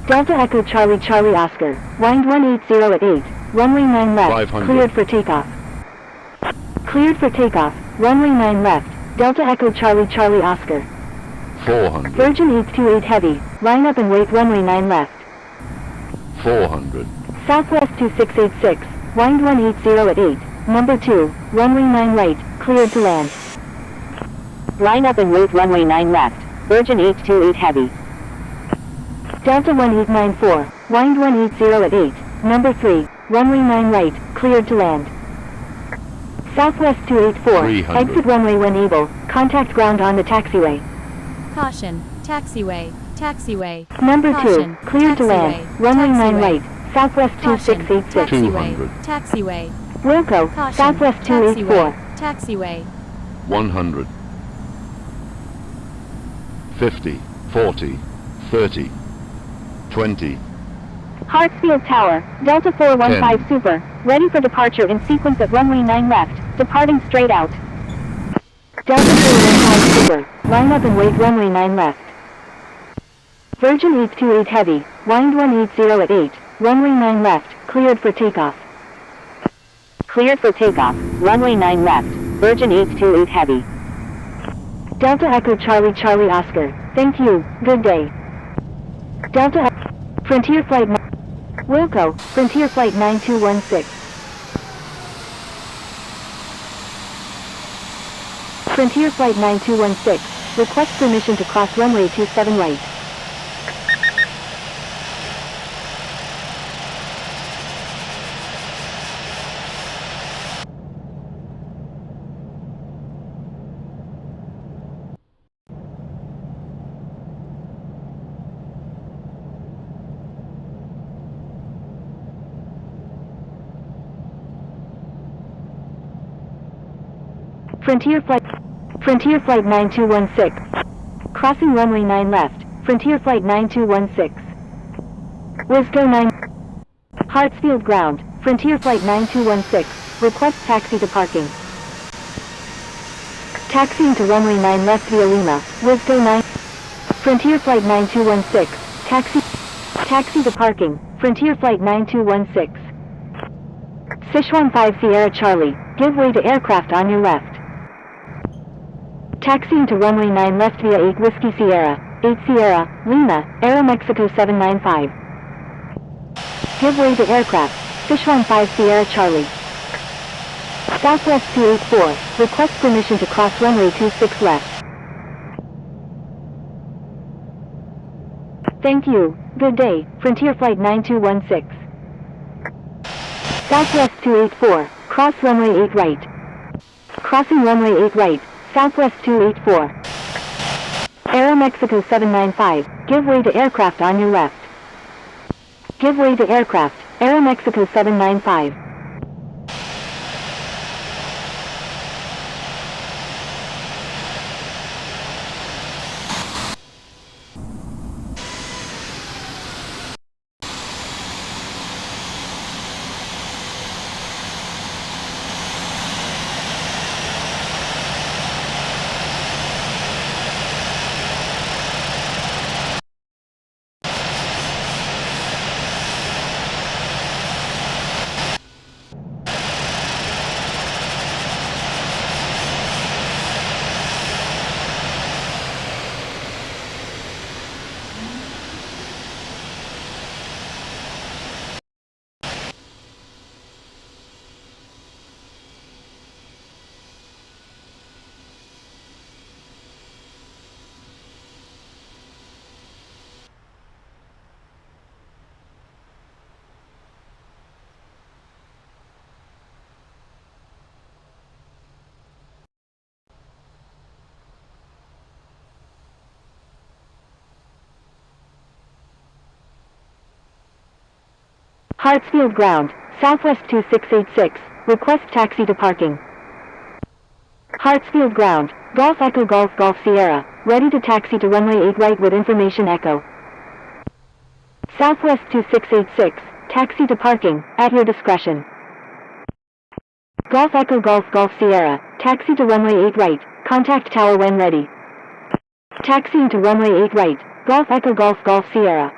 Delta Echo Charlie Charlie Oscar, wind 180 at 8, runway 9 left, 500. cleared for takeoff. Cleared for takeoff, runway 9 left, Delta Echo Charlie Charlie Oscar. 400. Virgin 828 Heavy, line up and wait runway 9 left. 400. Southwest 2686, wind 180 at 8, number 2, runway 9 right, cleared to land. Line up and wait runway 9 left, Virgin 828 Heavy. Delta 1894, wind 180 at 8, number 3, runway 9 right, cleared to land. Southwest 284, 300. exit runway when able, contact ground on the taxiway. Caution, taxiway, taxiway. Number 2, Caution, cleared to land, taxiway, runway 9 taxiway. right, Southwest Caution, 2686. taxiway, 200. taxiway. Wilco, Caution, Southwest 284. taxiway, taxiway. 100. 50. 40. 30. 20. Hartsfield Tower, Delta 415 10. Super, ready for departure in sequence at runway 9 left, departing straight out. Delta 415 Super, line up and wait runway 9 left. Virgin 828 Heavy, wind 180 at 8, runway 9 left, cleared for takeoff. Cleared for takeoff, runway 9 left, Virgin 828 Heavy. Delta Echo Charlie Charlie Oscar, thank you, good day. Delta Frontier Flight Wilco, Frontier Flight 9216. Frontier Flight 9216, request permission to cross runway 27 right. Frontier Flight 9216. Crossing runway 9 left, Frontier Flight 9216. Wisco 9. Hartsfield Ground, Frontier Flight 9216. Request taxi to parking. Taxiing to runway 9 left via Lima, Wisco 9. Frontier Flight 9216. Taxi to parking, Frontier Flight 9216. Sichuan 5 Sierra Charlie, give way to aircraft on your left. Taxiing to runway 9 left via 8 Whiskey Sierra, 8 Sierra, Lima, Aeromexico 795. Give way to aircraft, Sichuan 5 Sierra Charlie. Southwest 284, request permission to cross runway 26 left. Thank you, good day, Frontier Flight 9216. Southwest 284, cross runway 8 right. Crossing runway 8 right, Southwest 284. Aeromexico 795, give way to aircraft on your left. Give way to aircraft, Aeromexico 795. Hartsfield Ground, Southwest 2686, request taxi to parking. Hartsfield Ground, Golf Echo Golf Golf Sierra, ready to taxi to runway 8 right with information echo. Southwest 2686, taxi to parking, at your discretion. Golf Echo Golf Golf Sierra, taxi to runway 8 right, contact tower when ready. Taxiing to runway 8 right, Golf Echo Golf Golf Sierra.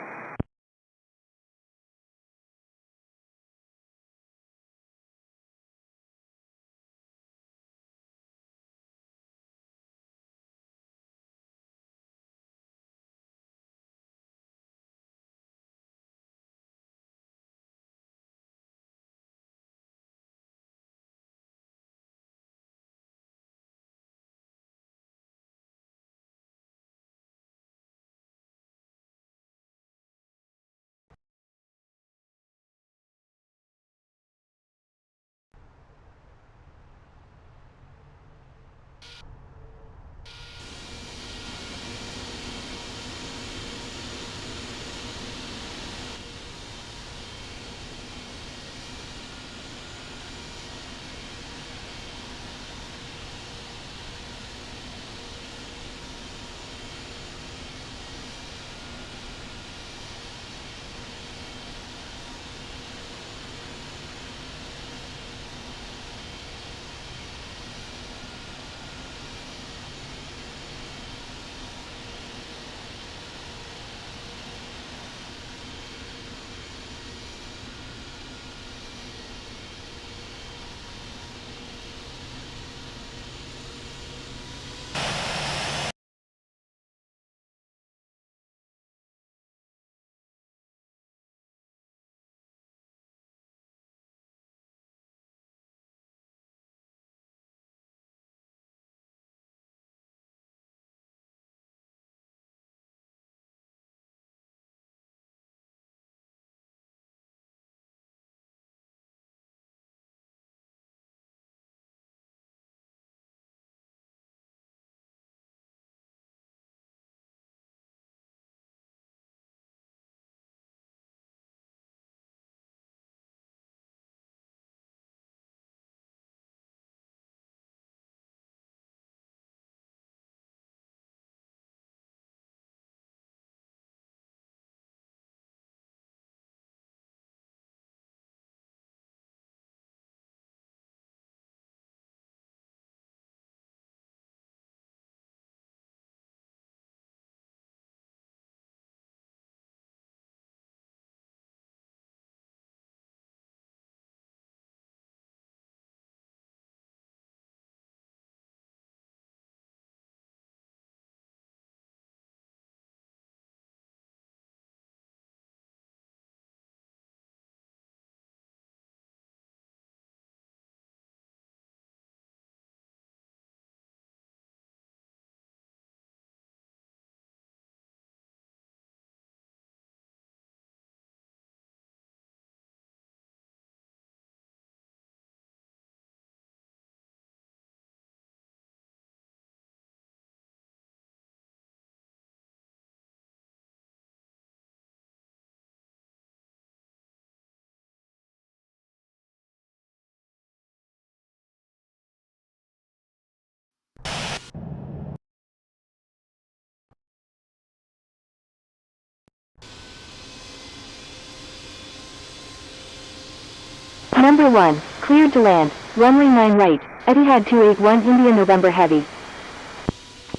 Number 1, cleared to land, runway 9 right, Etihad 281 India November Heavy.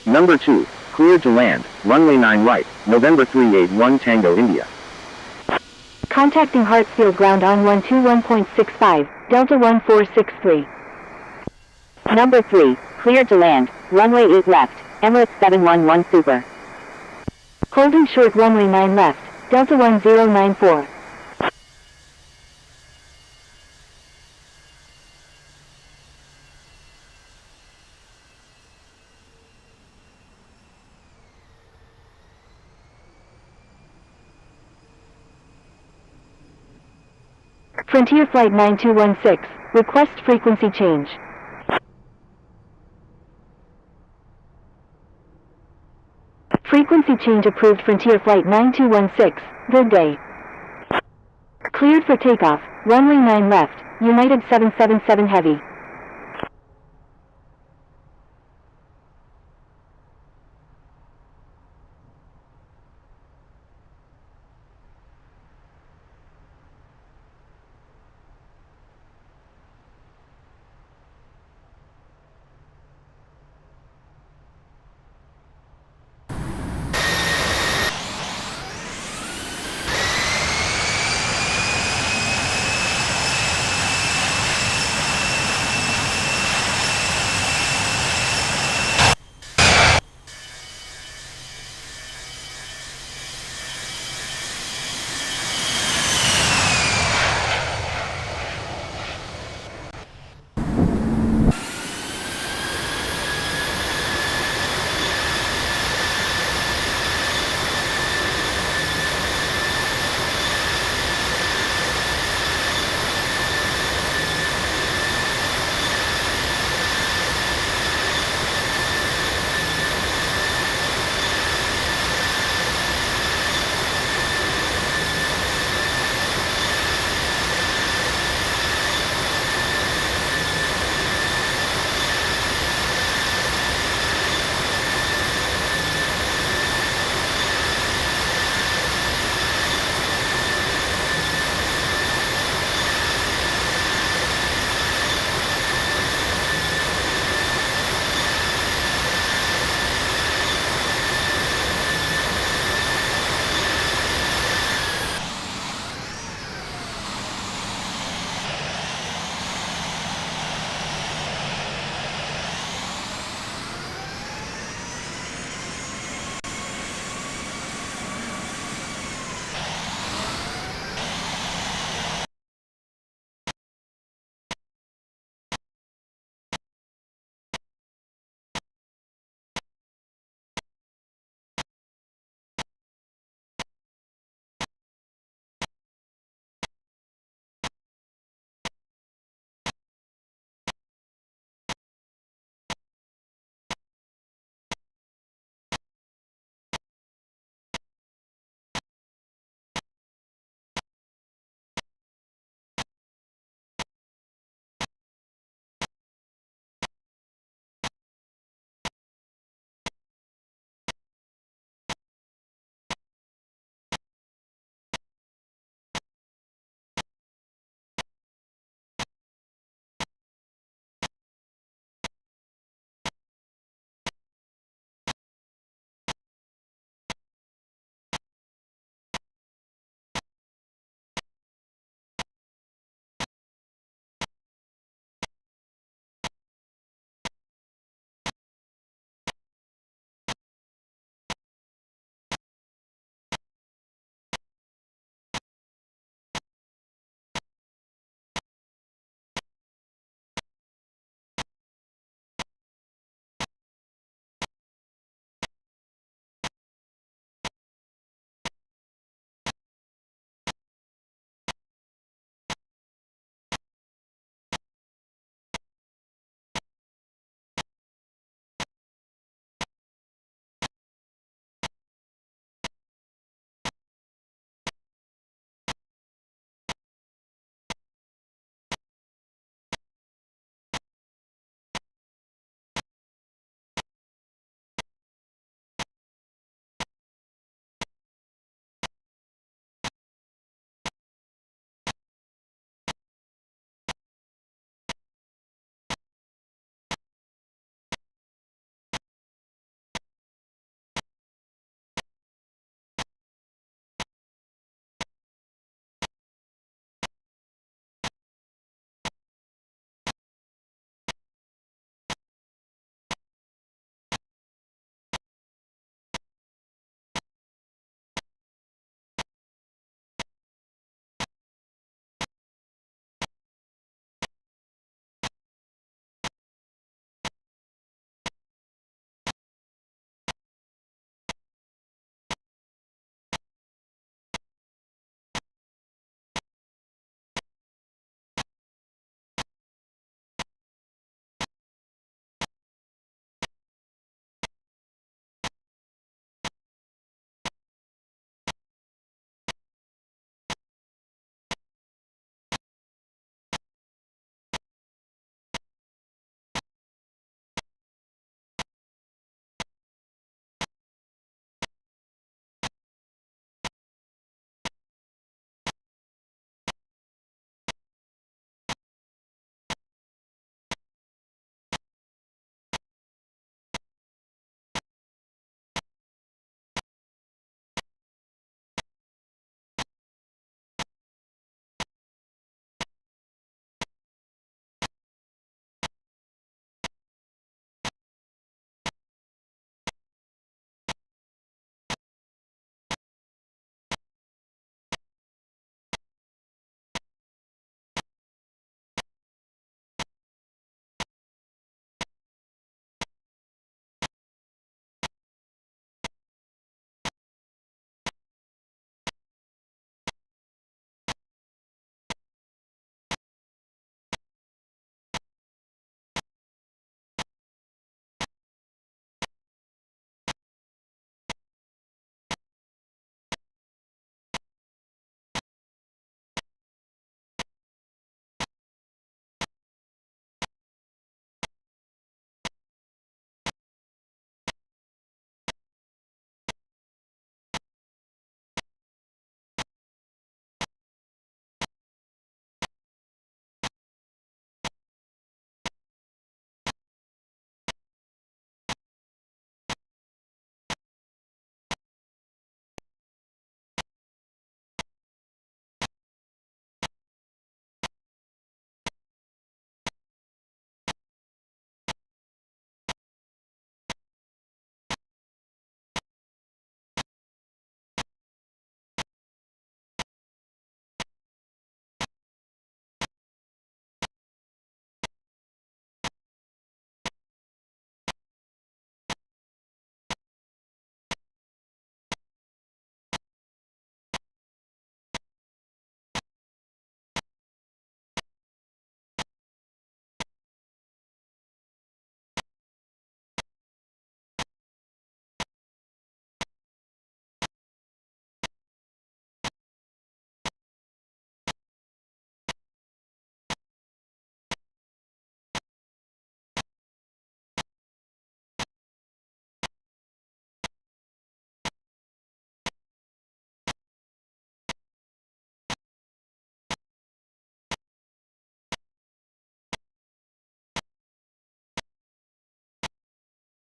Number 2, cleared to land, runway 9 right, November 381 Tango India. Contacting Hartsfield Ground on 121.65, Delta 1463. Number 3, cleared to land, runway 8 left, Emirates 711 Super. Holding short runway 9 left, Delta 1094. Frontier Flight 9216, request frequency change. Frequency change approved Frontier Flight 9216, good day. Cleared for takeoff, runway 9 left, United 777 Heavy.